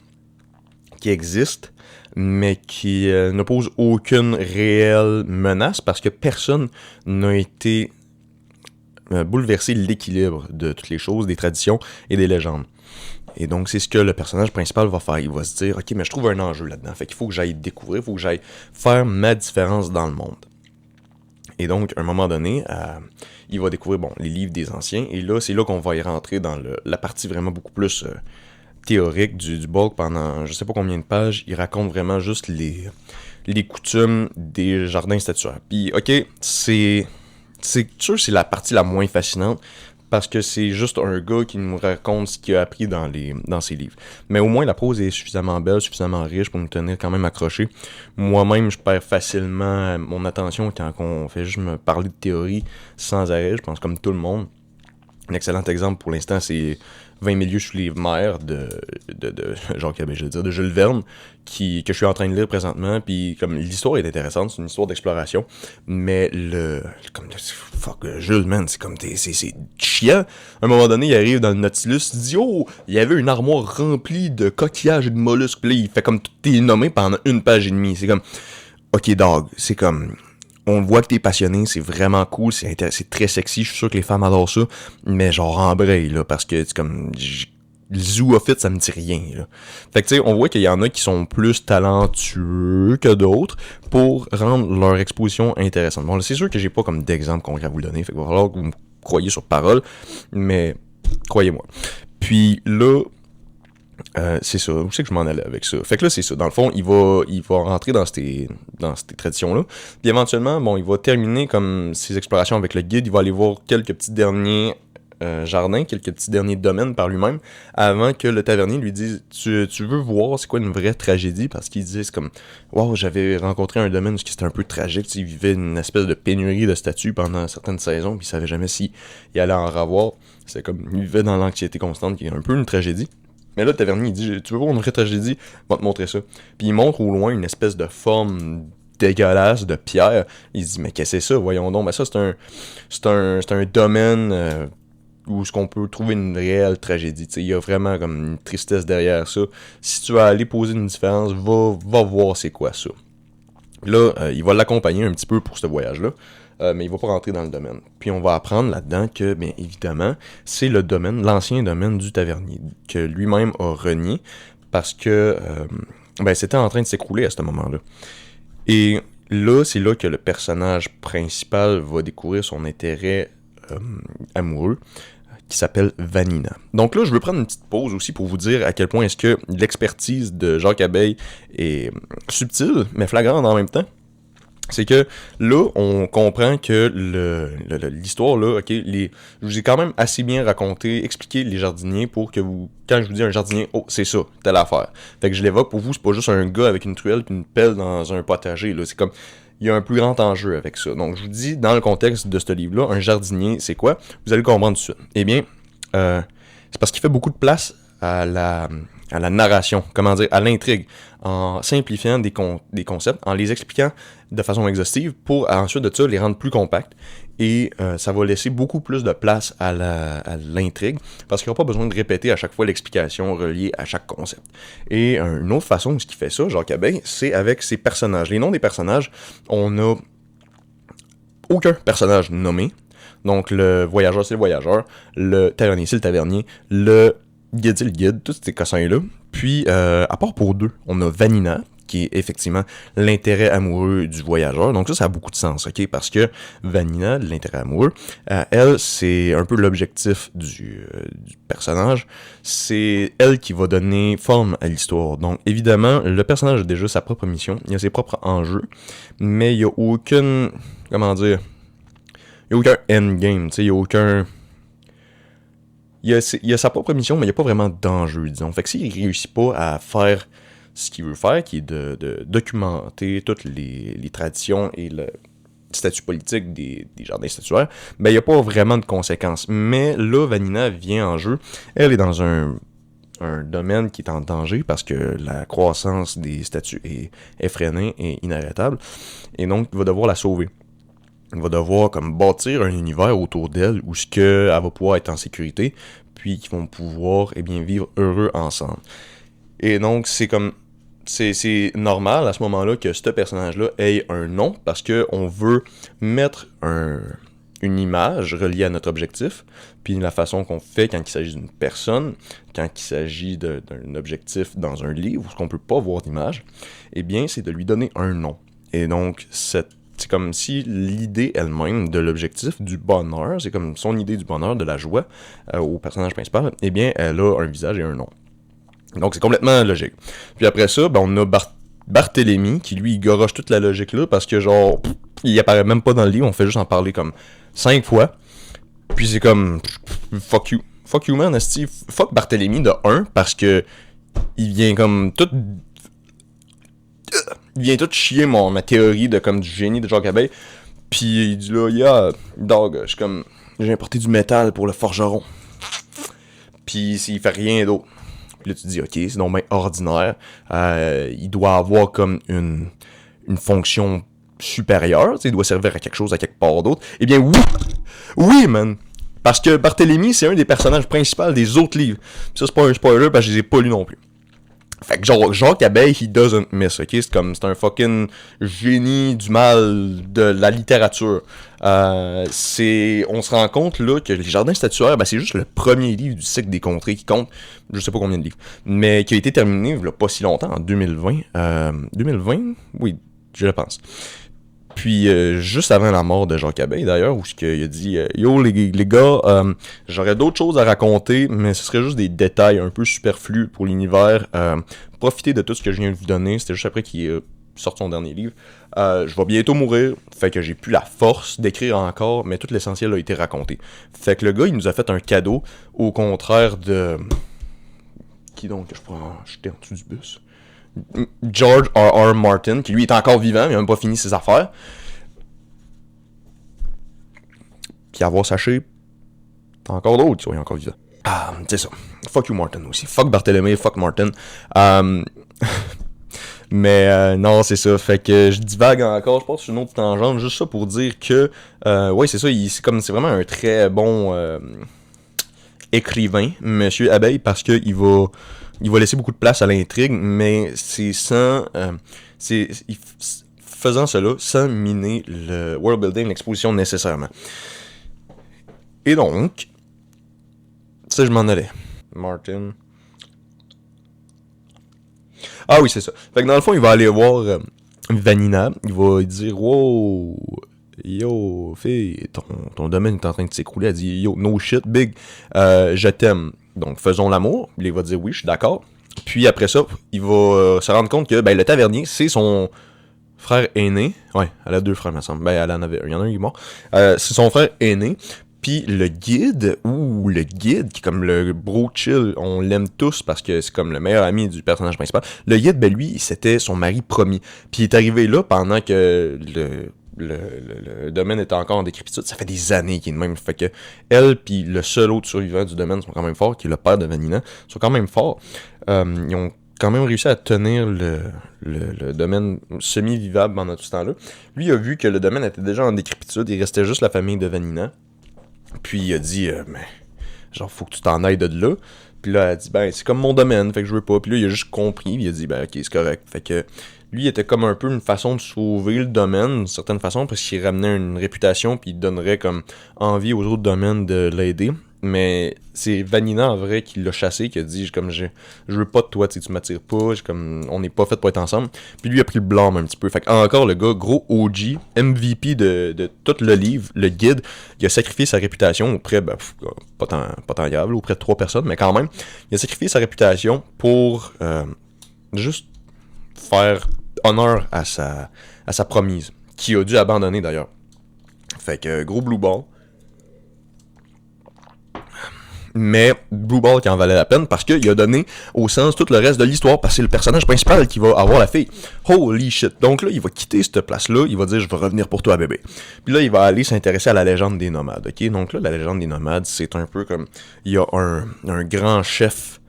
qui existe, mais qui ne pose aucune réelle menace parce que personne n'a été bouleverser l'équilibre de toutes les choses, des traditions et des légendes. Et donc, c'est ce que le personnage principal va faire. Il va se dire, ok, mais je trouve un enjeu là-dedans. Fait qu'il faut que j'aille découvrir, il faut que j'aille faire ma différence dans le monde. Et donc, à un moment donné, il va découvrir les livres des anciens. Et là, c'est là qu'on va y rentrer dans la partie vraiment beaucoup plus théorique du bulk. Pendant je sais pas combien de pages, il raconte vraiment juste les coutumes des jardins statuaires. Puis, ok, c'est sûr c'est la partie la moins fascinante parce que c'est juste un gars qui nous raconte ce qu'il a appris dans ses livres. Mais au moins la prose est suffisamment belle, suffisamment riche pour nous tenir quand même accrochés. Moi-même, je perds facilement mon attention quand on fait juste me parler de théorie sans arrêt, je pense comme tout le monde. Un excellent exemple pour l'instant, c'est 20 milieux sous les mers de Jacques Abel, je veux dire, de Jules Verne, que je suis en train de lire présentement, puis comme l'histoire est intéressante, c'est une histoire d'exploration, mais Jules, man, c'est comme, c'est chiant. À un moment donné, il arrive dans le Nautilus, il dit, oh, il y avait une armoire remplie de coquillages et de mollusques, puis là, il fait comme tout est nommé pendant 1 page et demie, c'est comme, ok, dog, c'est comme... On voit que t'es passionné, c'est vraiment cool, c'est très sexy, je suis sûr que les femmes adorent ça, mais genre embraye, là, parce que c'est comme... Le zoophyte, ça me dit rien, là. Fait que tu sais, on voit qu'il y en a qui sont plus talentueux que d'autres pour rendre leur exposition intéressante. Bon, là, c'est sûr que j'ai pas comme d'exemple concret à vous donner, fait qu'il va falloir que vous me croyez sur parole, mais croyez-moi. Puis là, c'est ça, où c'est que je m'en allais avec ça? Fait que là, c'est ça. Dans le fond, il va rentrer dans ces traditions-là. Puis éventuellement, bon, il va terminer comme ses explorations avec le guide. Il va aller voir quelques petits derniers jardins, quelques petits derniers domaines par lui-même, avant que le tavernier lui dise tu veux voir c'est quoi une vraie tragédie? Parce qu'il disait, c'est comme, wow, j'avais rencontré un domaine qui était un peu tragique. Il vivait une espèce de pénurie de statues pendant certaines saisons, puis il savait jamais s'il allait en revoir. C'est comme, il vivait dans l'anxiété constante, qui est un peu une tragédie. Mais là, le tavernier, il dit, tu veux voir une vraie tragédie? On va te montrer ça. Puis il montre au loin une espèce de forme dégueulasse de pierre. Il se dit, mais qu'est-ce que c'est ça? Voyons donc. Ben ça, c'est un domaine où ce qu'on peut trouver une réelle tragédie. Il y a vraiment comme une tristesse derrière ça. Si tu veux aller poser une différence, va voir c'est quoi ça. Là, il va l'accompagner un petit peu pour ce voyage-là. Mais il va pas rentrer dans le domaine. Puis on va apprendre là-dedans que, bien évidemment, c'est le domaine, l'ancien domaine du tavernier, que lui-même a renié parce que c'était en train de s'écrouler à ce moment-là. Et là, c'est là que le personnage principal va découvrir son intérêt amoureux, qui s'appelle Vanina. Donc là, je veux prendre une petite pause aussi pour vous dire à quel point est-ce que l'expertise de Jacques Abeille est subtile, mais flagrante en même temps. C'est que là, on comprend que l'histoire, là, ok, je vous ai quand même assez bien raconté, expliqué les jardiniers pour que vous, quand je vous dis un jardinier, oh, c'est ça, telle affaire. Fait que je l'évoque pour vous, c'est pas juste un gars avec une truelle et une pelle dans un potager, là, c'est comme, il y a un plus grand enjeu avec ça. Donc, je vous dis, dans le contexte de ce livre-là, un jardinier, c'est quoi? Vous allez le comprendre tout de suite. Eh bien, c'est parce qu'il fait beaucoup de place à la narration, comment dire, à l'intrigue, en simplifiant des concepts, en les expliquant de façon exhaustive pour ensuite de ça les rendre plus compacts. Et ça va laisser beaucoup plus de place à l'intrigue, parce qu'il n'y aura pas besoin de répéter à chaque fois l'explication reliée à chaque concept. Et une autre façon ce qui fait ça, Jacques Abeille, c'est avec ses personnages. Les noms des personnages, on n'a aucun personnage nommé. Donc le voyageur, c'est le voyageur, le tavernier, c'est le tavernier, le guide, c'est le guide, tous ces cossins-là. Puis, à part pour deux, on a Vanina, qui est effectivement l'intérêt amoureux du voyageur. Donc ça a beaucoup de sens, ok? Parce que Vanina, l'intérêt amoureux, elle, c'est un peu l'objectif du personnage. C'est elle qui va donner forme à l'histoire. Donc évidemment, le personnage a déjà sa propre mission, il a ses propres enjeux, mais il n'y a aucune, comment dire, il n'y a aucun endgame, tu sais, il n'y a aucun... Il y a sa propre mission, mais il n'y a pas vraiment d'enjeu, disons. Fait que s'il réussit pas à faire ce qu'il veut faire, qui est de documenter toutes les traditions et le statut politique des jardins statuaires, ben il n'y a pas vraiment de conséquences. Mais là, Vanina vient en jeu. Elle est dans un domaine qui est en danger parce que la croissance des statues est effrénée et inarrêtable. Et donc, il va devoir la sauver. Il va devoir comme bâtir un univers autour d'elle où ce que elle va pouvoir être en sécurité, puis qu'ils vont pouvoir vivre heureux ensemble. Et donc c'est comme c'est normal à ce moment-là que ce personnage-là ait un nom parce que on veut mettre une image reliée à notre objectif, puis la façon qu'on fait quand il s'agit d'une personne, quand il s'agit d'un objectif dans un livre où on peut pas voir d'image, eh bien c'est de lui donner un nom. Et donc c'est comme si l'idée elle-même de l'objectif, du bonheur, c'est comme son idée du bonheur, de la joie au personnage principal, eh bien, elle a un visage et un nom. Donc, c'est complètement logique. Puis après ça, ben, on a Barthélemy, qui lui, il goroche toute la logique là, parce que genre, il apparaît même pas dans le livre, on fait juste en parler comme 5 fois. Puis c'est comme, fuck you. Fuck you, man, esti. Fuck Barthélemy de 1, parce que il vient comme tout... Il vient tout chier ma théorie de comme du génie de Jacques Abeille. Puis il dit là, yeah, dog, je suis comme, j'ai importé du métal pour le forgeron. Puis il fait rien d'autre. Puis là, tu te dis, ok, c'est donc bien ordinaire. Il doit avoir comme une fonction supérieure. Il doit servir à quelque chose, à quelque part d'autre. Eh bien, oui! Oui, man! Parce que Barthélemy, c'est un des personnages principaux des autres livres. Puis ça, c'est pas un spoiler, parce que je les ai pas lus non plus. Fait que genre, Jacques Abeille, he doesn't miss, ok? C'est un fucking génie du mal de la littérature. On se rend compte, là, que Les Jardins statuaires, ben, c'est juste le premier livre du cycle des contrées qui compte, je sais pas combien de livres, mais qui a été terminé, il y a pas si longtemps, en 2020. 2020? Oui, je le pense. Puis, juste avant la mort de Jacques Abeille, d'ailleurs, où il a dit Yo, les gars, j'aurais d'autres choses à raconter, mais ce serait juste des détails un peu superflus pour l'univers. Profitez de tout ce que je viens de vous donner. C'était juste après qu'il sorte son dernier livre. Je vais bientôt mourir, fait que j'ai plus la force d'écrire encore, mais tout l'essentiel a été raconté. Fait que le gars, il nous a fait un cadeau, au contraire de... Qui donc que je pourrais jeter en dessous du bus? George R.R. Martin, qui lui est encore vivant, il n'a même pas fini ses affaires. Puis avoir sachez, t'as encore d'autres qui sont encore vivants. C'est ça. Fuck you Martin aussi. Fuck Barthélemy, fuck Martin. Mais non, c'est ça. Fait que je divague encore, je pense sur une autre tangente, juste ça pour dire que ouais, c'est ça, c'est vraiment un très bon écrivain, Monsieur Abeille, parce que il va laisser beaucoup de place à l'intrigue, mais c'est sans faisant cela sans miner le world building, l'exposition nécessairement. Et donc, ça je m'en allais. Martin. Ah oui, c'est ça. Fait que dans le fond, il va aller voir Vanina. Il va dire wow, yo, fille, ton domaine est en train de s'écrouler. Elle dit yo, no shit, big, je t'aime. Donc faisons l'amour. Il va dire oui, je suis d'accord. Puis après ça, il va se rendre compte que ben, le tavernier, c'est son frère aîné. Ouais, elle a 2 frères, me semble. Ben, elle en avait. Il y en a un qui est mort. C'est son frère aîné. Puis le guide, qui est comme le bro chill, on l'aime tous parce que c'est comme le meilleur ami du personnage principal. Le guide, ben lui, c'était son mari promis. Puis il est arrivé là pendant que le domaine était encore en décrépitude. Ça fait des années qu'il est de même. Fait que elle puis le seul autre survivant du domaine sont quand même forts, qui est le père de Vanina, sont quand même forts. Ils ont quand même réussi à tenir le domaine semi-vivable pendant tout ce temps-là. Lui a vu que le domaine était déjà en décrépitude, il restait juste la famille de Vanina. Puis il a dit, mais genre, faut que tu t'en ailles de là. Puis là, elle a dit, ben, c'est comme mon domaine, fait que je veux pas. Puis là, il a juste compris, il a dit, ben, ok, c'est correct. Fait que lui, il était comme un peu une façon de sauver le domaine, d'une certaine façon, parce qu'il ramenait une réputation, puis il donnerait comme envie aux autres domaines de l'aider. Mais c'est Vanina, en vrai, qui l'a chassé, qui a dit, comme, je veux pas de toi, tu m'attires pas, comme, on n'est pas fait pour être ensemble. Puis lui a pris le blâme un petit peu. Fait que encore, le gars, gros OG, MVP de tout le livre, le guide, il a sacrifié sa réputation auprès, ben, pas tant grave, auprès de 3 personnes, mais quand même, il a sacrifié sa réputation pour juste faire honneur à sa promise, qui a dû abandonner d'ailleurs. Fait que gros blue ball. Mais Blue Ball qui en valait la peine parce qu'il a donné au sens tout le reste de l'histoire, parce que c'est le personnage principal qui va avoir la fille. Holy shit. Donc là, il va quitter cette place-là, il va dire « Je vais revenir pour toi, bébé ». Puis là, il va aller s'intéresser à la légende des nomades, ok? Donc là, la légende des nomades, c'est un peu comme... Il y a un grand chef,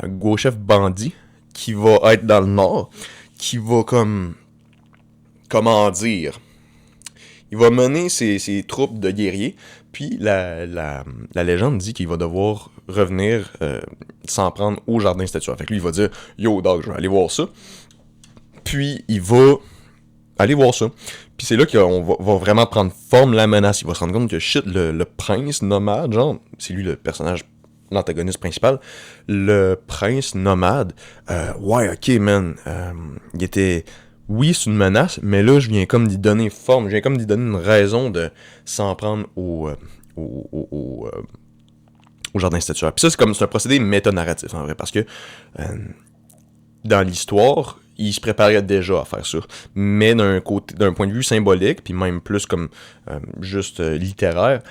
gros chef bandit, qui va être dans le nord, qui va comme... Comment dire... Il va mener ses troupes de guerriers, puis la légende dit qu'il va devoir revenir s'en prendre au jardin statuaire. Fait que lui, il va dire « Yo, dog, je vais aller voir ça. » Puis il va aller voir ça. Puis c'est là qu'on va vraiment prendre forme la menace. Il va se rendre compte que shit, le prince nomade, genre, c'est lui le personnage, l'antagoniste principal, le prince nomade, ouais, ok, man, il était... Oui, c'est une menace, mais là, je viens comme d'y donner forme, je viens comme d'y donner une raison de s'en prendre au jardin statuaire. Puis ça, c'est un procédé méta-narratif, en vrai, parce que dans l'histoire, il se préparait déjà à faire ça. Mais d'un point de vue symbolique, puis même plus comme juste littéraire,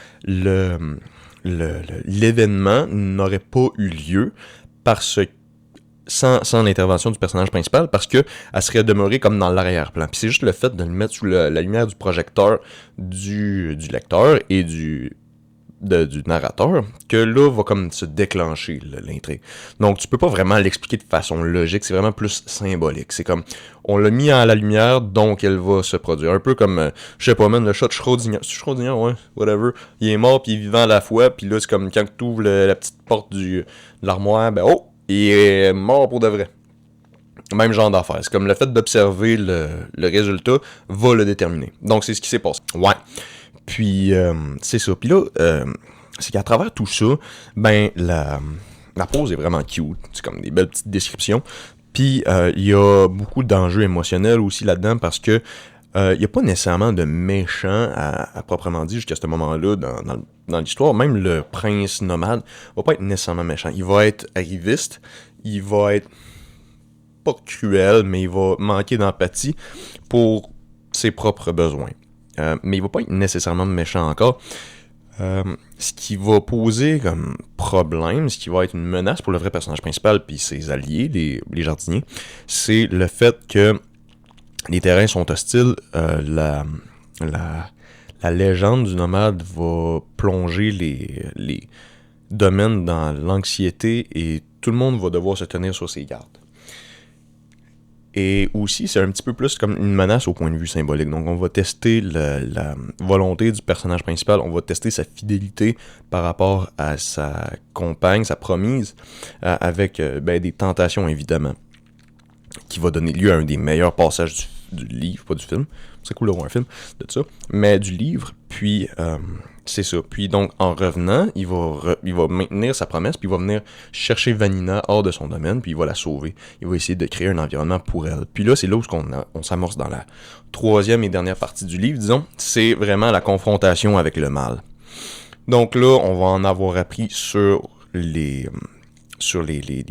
l'événement n'aurait pas eu lieu parce que sans l'intervention du personnage principal, parce que elle serait demeurée comme dans l'arrière-plan. Puis c'est juste le fait de le mettre sous la lumière du projecteur du lecteur et du narrateur, que là, va comme se déclencher l'intrigue. Donc, tu peux pas vraiment l'expliquer de façon logique, c'est vraiment plus symbolique. C'est comme, on l'a mis à la lumière, donc elle va se produire. Un peu comme, je sais pas, man, le chat de Schrödinger. C'est Schrödinger, ouais, whatever. Il est mort, puis il est vivant à la fois, puis là, c'est comme quand tu ouvres la petite porte de l'armoire, ben oh, il est mort pour de vrai. Même genre d'affaire. C'est comme le fait d'observer le résultat va le déterminer. Donc, c'est ce qui s'est passé. Ouais. Puis, c'est ça. Puis là, c'est qu'à travers tout ça, ben, la pose est vraiment cute. C'est comme des belles petites descriptions. Puis, il y a beaucoup d'enjeux émotionnels aussi là-dedans parce que il n'y a pas nécessairement de méchant à proprement dit jusqu'à ce moment-là dans l'histoire. Même le prince nomade va pas être nécessairement méchant. Il va être arriviste. Il va être pas cruel, mais il va manquer d'empathie pour ses propres besoins. Mais il va pas être nécessairement méchant encore. Ce qui va poser comme problème, ce qui va être une menace pour le vrai personnage principal puis ses alliés, les jardiniers, c'est le fait que les terrains sont hostiles. La légende du nomade va plonger les domaines dans l'anxiété et tout le monde va devoir se tenir sur ses gardes. Et aussi, c'est un petit peu plus comme une menace au point de vue symbolique. Donc, on va tester la volonté du personnage principal, on va tester sa fidélité par rapport à sa compagne, sa promise, avec des tentations, évidemment, qui va donner lieu à un des meilleurs passages du livre, pas du film. C'est cool d'avoir un film de ça, mais du livre. Puis, c'est ça. Puis donc, en revenant, il va maintenir sa promesse, puis il va venir chercher Vanina hors de son domaine, puis il va la sauver. Il va essayer de créer un environnement pour elle. Puis là, c'est là où on s'amorce dans la troisième et dernière partie du livre, disons. C'est vraiment la confrontation avec le mal. Donc là, on va en avoir appris sur les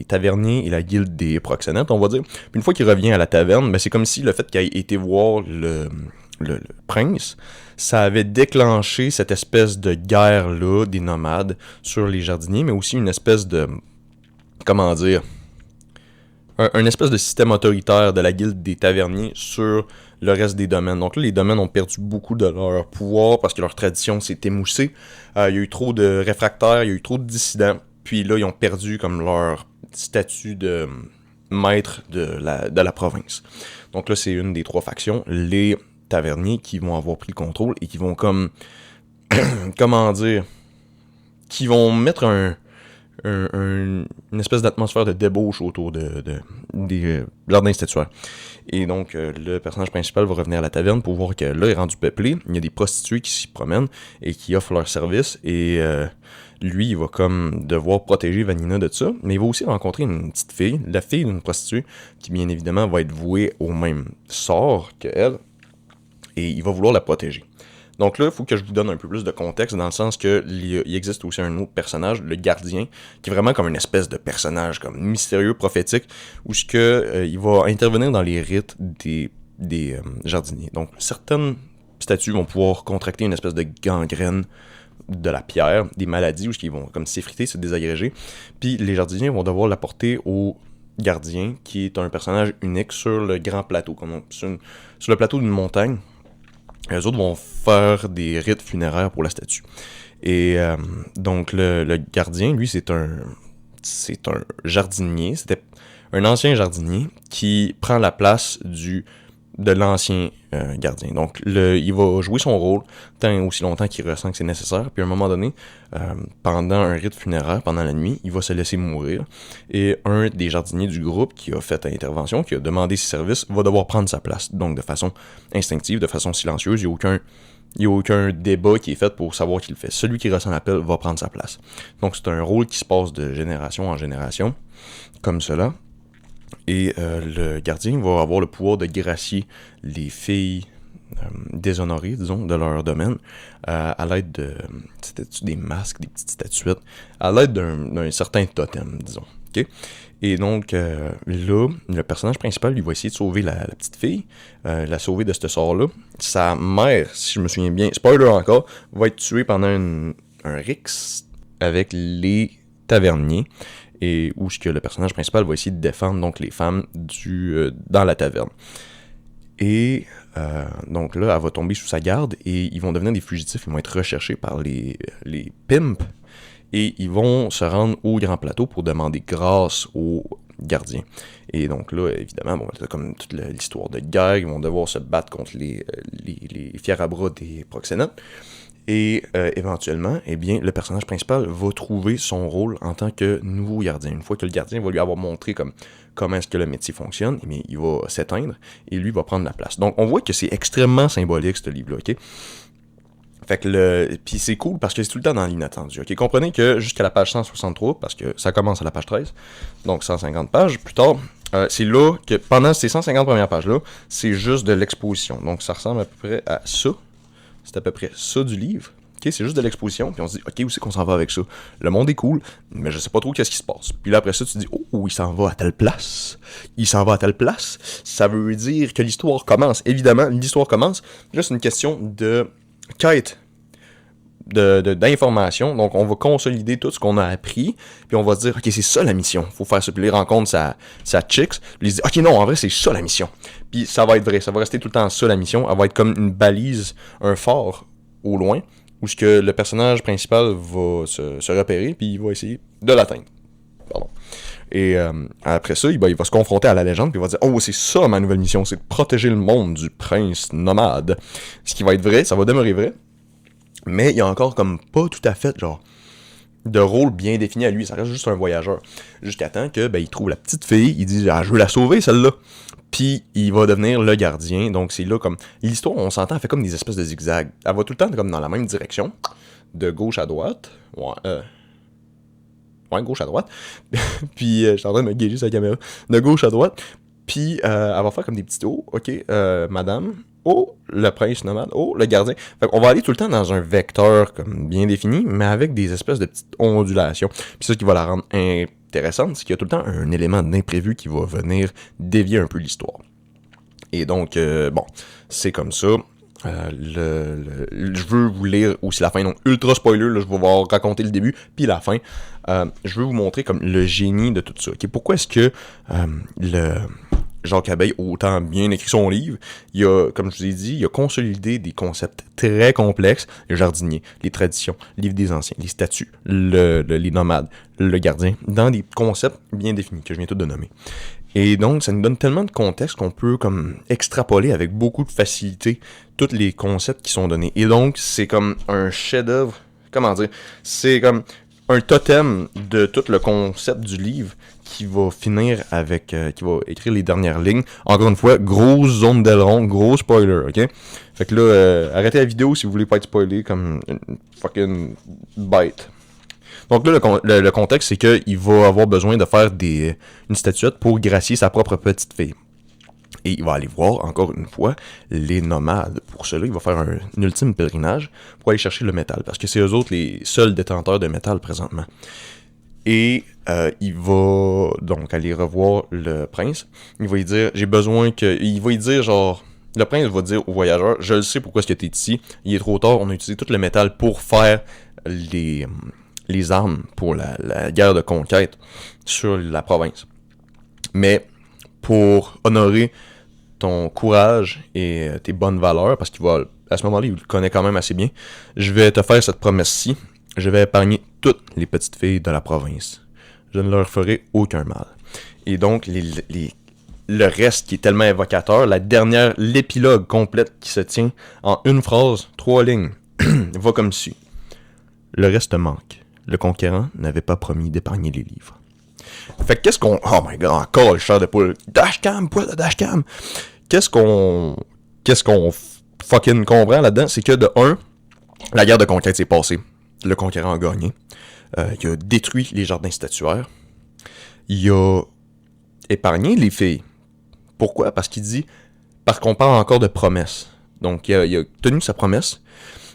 taverniers et la guilde des proxénètes, on va dire. Puis une fois qu'il revient à la taverne, c'est comme si le fait qu'il ait été voir le prince, ça avait déclenché cette espèce de guerre-là des nomades sur les jardiniers, mais aussi une espèce de... comment dire... un espèce de système autoritaire de la guilde des taverniers sur le reste des domaines. Donc là, les domaines ont perdu beaucoup de leur pouvoir parce que leur tradition s'est émoussée. Il y a eu trop de réfractaires, il y a eu trop de dissidents. Puis là, ils ont perdu comme leur statut de maître de la province. Donc là, c'est une des trois factions, les taverniers, qui vont avoir pris le contrôle et qui vont comme... comment dire... qui vont mettre une espèce d'atmosphère de débauche autour de jardins statuaires. Et donc, le personnage principal va revenir à la taverne pour voir que là, il est rendu peuplé. Il y a des prostituées qui s'y promènent et qui offrent leur service. Et lui, il va comme devoir protéger Vanina de ça. Mais il va aussi rencontrer une petite fille, la fille d'une prostituée, qui bien évidemment va être vouée au même sort qu'elle. Et il va vouloir la protéger. Donc là, il faut que je vous donne un peu plus de contexte, dans le sens que il existe aussi un autre personnage, le gardien, qui est vraiment comme une espèce de personnage comme mystérieux, prophétique, où il va intervenir dans les rites des jardiniers. Donc certaines statues vont pouvoir contracter une espèce de gangrène de la pierre, des maladies, où ils vont comme s'effriter, se désagréger, puis les jardiniers vont devoir l'apporter au gardien, qui est un personnage unique sur le grand plateau, sur le plateau d'une montagne. Les autres vont faire des rites funéraires pour la statue. Et donc le gardien, lui, c'est un jardinier. C'était un ancien jardinier qui prend la place de l'ancien gardien. Donc il va jouer son rôle tant aussi longtemps qu'il ressent que c'est nécessaire. Puis à un moment donné, pendant un rite funéraire, pendant la nuit, il va se laisser mourir. Et un des jardiniers du groupe qui a fait l'intervention, qui a demandé ses services, va devoir prendre sa place. Donc de façon instinctive, de façon silencieuse, il n'y a aucun débat qui est fait pour savoir qui le fait. Celui qui ressent l'appel va prendre sa place. Donc c'est un rôle qui se passe de génération en génération, comme cela. Et le gardien va avoir le pouvoir de gracier les filles déshonorées, disons, de leur domaine, à l'aide de des masques, des petites statuettes, à l'aide d'un certain totem, disons. Okay? Et donc, là, le personnage principal, lui, va essayer de sauver la petite fille, la sauver de ce sort-là. Sa mère, si je me souviens bien, spoiler encore, va être tuée pendant un rixe avec les taverniers. et où ce que le personnage principal va essayer de défendre donc les femmes dans la taverne. Et donc là, elle va tomber sous sa garde et ils vont devenir des fugitifs, ils vont être recherchés par les pimps et ils vont se rendre au grand plateau pour demander grâce aux gardiens. Et donc là, évidemment, bon, c'est comme toute l'histoire de guerre, ils vont devoir se battre contre les fiers à bras des proxénètes. Et éventuellement, eh bien, le personnage principal va trouver son rôle en tant que nouveau gardien. Une fois que le gardien va lui avoir montré comment est-ce que le métier fonctionne, eh bien, il va s'éteindre et lui va prendre la place. Donc, on voit que c'est extrêmement symbolique, ce livre-là, OK? Fait que puis c'est cool parce que c'est tout le temps dans l'inattendu, OK? Comprenez que jusqu'à la page 163, parce que ça commence à la page 13, donc 150 pages, plus tard, c'est là que pendant ces 150 premières pages-là, c'est juste de l'exposition. Donc, ça ressemble à peu près à ça. C'est à peu près ça du livre. Okay, c'est juste de l'exposition, puis on se dit, OK, où c'est qu'on s'en va avec ça? Le monde est cool, mais je sais pas trop qu'est-ce qui se passe. Puis là, après ça, tu te dis, oh, il s'en va à telle place. Il s'en va à telle place. Ça veut dire que l'histoire commence. Évidemment, l'histoire commence. Là, c'est une question de quête d'informations. Donc, on va consolider tout ce qu'on a appris, puis on va se dire, OK, c'est ça la mission. Faut faire ça. Puis les rencontres sa chicks. Puis ils disent, OK, non, en vrai, c'est ça la mission. Puis ça va être vrai. Ça va rester tout le temps ça la mission. Elle va être comme une balise, un phare au loin, où ce que le personnage principal va se repérer, puis il va essayer de l'atteindre. Pardon. Et après ça, il va se confronter à la légende, puis il va dire, oh, c'est ça ma nouvelle mission, c'est de protéger le monde du prince nomade. Ce qui va être vrai, ça va demeurer vrai, mais il y a encore comme pas tout à fait, genre, de rôle bien défini à lui. Ça reste juste un voyageur. Jusqu'à temps que, il trouve la petite fille, il dit, je veux la sauver, celle-là. Puis il va devenir le gardien. Donc c'est là comme... L'histoire, on s'entend, elle fait comme des espèces de zigzags. Elle va tout le temps comme dans la même direction, de gauche à droite. Ouais, gauche à droite. Puis je suis en train de me guérir sur la caméra. De gauche à droite. Puis elle va faire comme des petits oh, ok, madame. Oh, le prince nomade. Oh, le gardien. Fait qu'on va aller tout le temps dans un vecteur comme bien défini, mais avec des espèces de petites ondulations. Puis ça, ce qui va la rendre intéressante, c'est qu'il y a tout le temps un élément d'imprévu qui va venir dévier un peu l'histoire. Et donc, bon, c'est comme ça. Je veux vous lire aussi la fin, donc ultra spoiler, là, je vais vous raconter le début, puis la fin. Je veux vous montrer comme le génie de tout ça. Okay? Pourquoi est-ce que Jacques Abeille a autant bien écrit son livre? Il a, comme je vous ai dit, il a consolidé des concepts très complexes, le jardinier, les traditions, le livre des anciens, les statuts, les nomades, le gardien, dans des concepts bien définis, que je viens tout de nommer. Et donc, ça nous donne tellement de contexte qu'on peut comme extrapoler avec beaucoup de facilité tous les concepts qui sont donnés. Et donc, c'est comme un chef-d'œuvre, comment dire, c'est comme un totem de tout le concept du livre qui va finir avec, qui va écrire les dernières lignes. Encore une fois, grosse zone d'aileron, gros spoiler, ok? Fait que là, arrêtez la vidéo si vous voulez pas être spoilé comme une fucking bête. Donc là, le contexte, c'est qu'il va avoir besoin de faire une statuette pour gracier sa propre petite fille. Et il va aller voir, encore une fois, les nomades. Pour cela, il va faire un ultime pèlerinage pour aller chercher le métal. Parce que c'est eux autres les seuls détenteurs de métal présentement. Et il va donc aller revoir le prince. Il va lui dire, il va lui dire genre... Le prince va dire au voyageur, je le sais pourquoi est-ce que tu es ici. Il est trop tard, on a utilisé tout le métal pour faire les armes pour la guerre de conquête sur la province. Mais pour honorer ton courage et tes bonnes valeurs, parce qu'il va, à ce moment-là, il le connaît quand même assez bien, je vais te faire cette promesse-ci, je vais épargner toutes les petites filles de la province. Je ne leur ferai aucun mal. Et donc, le reste qui est tellement évocateur, l'épilogue complète qui se tient en une phrase, 3 lignes, va comme suit. Le reste manque. Le conquérant n'avait pas promis d'épargner les livres. Fait que qu'est-ce qu'on... Oh my god, encore le chair de poule. Dashcam, poil de dashcam. Qu'est-ce qu'on fucking comprend là-dedans? C'est que de 1, la guerre de conquête s'est passée. Le conquérant a gagné. Il a détruit les jardins statuaires. Il a épargné les filles. Pourquoi? Parce qu'on parle encore de promesses. Donc, il a tenu sa promesse,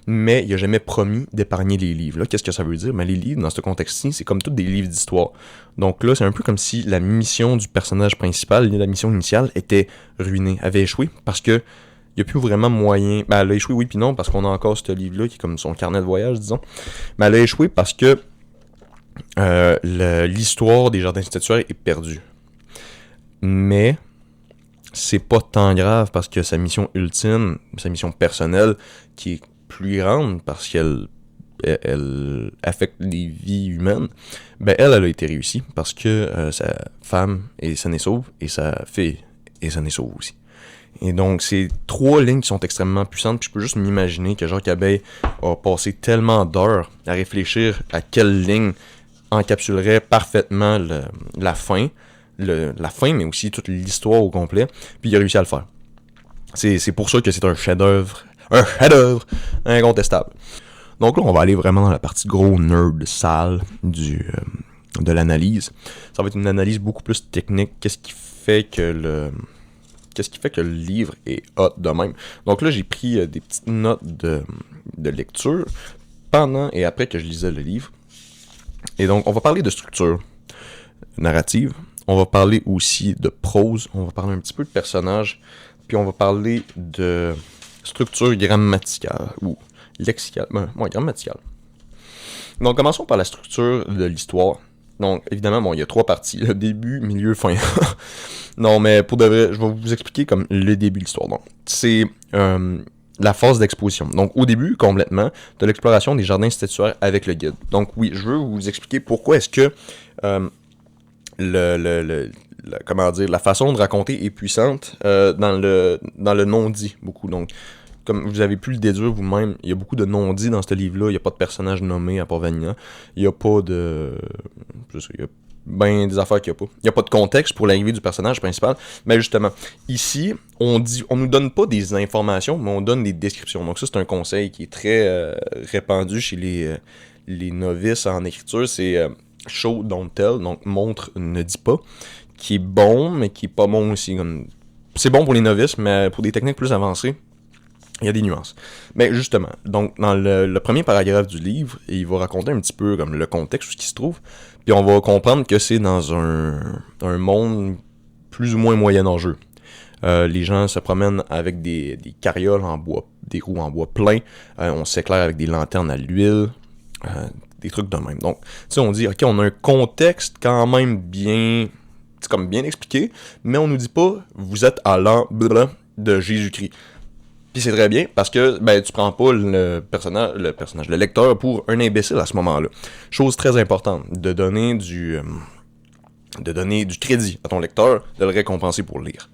mais il n'a jamais promis d'épargner les livres. Là, qu'est-ce que ça veut dire? Mais les livres, dans ce contexte-ci, c'est comme tous des livres d'histoire. Donc là, c'est un peu comme si la mission du personnage principal, la mission initiale, était ruinée, avait échoué, parce que il n'y a plus vraiment moyen... Ben, elle a échoué, oui puis non, parce qu'on a encore ce livre-là, qui est comme son carnet de voyage, disons. Mais elle a échoué parce que l'histoire des jardins statuaires est perdue. Mais c'est pas tant grave parce que sa mission ultime, sa mission personnelle, qui est plus grande parce qu'elle affecte les vies humaines, ben elle a été réussie parce que sa femme est saine et sauve et sa fille est saine et sauve aussi. Et donc, c'est 3 lignes qui sont extrêmement puissantes. Puis je peux juste m'imaginer que Jacques Abeille a passé tellement d'heures à réfléchir à quelle ligne encapsulerait parfaitement la fin. La fin, mais aussi toute l'histoire au complet. Puis il a réussi à le faire. C'est pour ça que c'est un chef-d'œuvre. Un chef-d'œuvre incontestable. Donc là, on va aller vraiment dans la partie gros nerd sale de l'analyse. Ça va être une analyse beaucoup plus technique. Qu'est-ce qui fait que le livre est hot de même. Donc là, j'ai pris des petites notes de lecture pendant et après que je lisais le livre. Et donc, on va parler de structure narrative. On va parler aussi de prose. On va parler un petit peu de personnages. Puis on va parler de structure grammaticale ou lexicale. Grammaticale. Donc, commençons par la structure de l'histoire. Donc, évidemment, il y a 3 parties. Le début, milieu, fin. Non, mais pour de vrai, je vais vous expliquer comme le début de l'histoire. Donc, c'est la phase d'exposition. Donc, au début, complètement, de l'exploration des jardins statuaires avec le guide. Donc, oui, je veux vous expliquer pourquoi est-ce que la façon de raconter est puissante dans le non-dit, beaucoup. Donc, comme vous avez pu le déduire vous-même, il y a beaucoup de non-dits dans ce livre-là. Il n'y a pas de personnage nommé à part Vanina. Il n'y a pas de... Il y a ben des affaires qu'il n'y a pas. Il n'y a pas de contexte pour l'arrivée du personnage principal. Mais justement, ici, on nous donne pas des informations, mais on donne des descriptions. Donc ça, c'est un conseil qui est très répandu chez les novices en écriture. C'est show, don't tell. Donc montre, ne dis pas. Qui est bon, mais qui est pas bon aussi. C'est bon pour les novices, mais pour des techniques plus avancées, il y a des nuances. Mais justement, donc dans le premier paragraphe du livre, il va raconter un petit peu comme le contexte où ce qui se trouve, puis on va comprendre que c'est dans un monde plus ou moins moyen-âgeux. Les gens se promènent avec des carrioles en bois, des roues en bois plein, on s'éclaire avec des lanternes à l'huile, des trucs de même. Donc, tu sais, on dit, ok, on a un contexte quand même bien, c'est comme bien expliqué, mais on nous dit pas, vous êtes à l'an de Jésus-Christ. Puis c'est très bien, parce que tu prends pas le lecteur pour un imbécile à ce moment-là. Chose très importante, de donner du crédit à ton lecteur, de le récompenser pour le lire.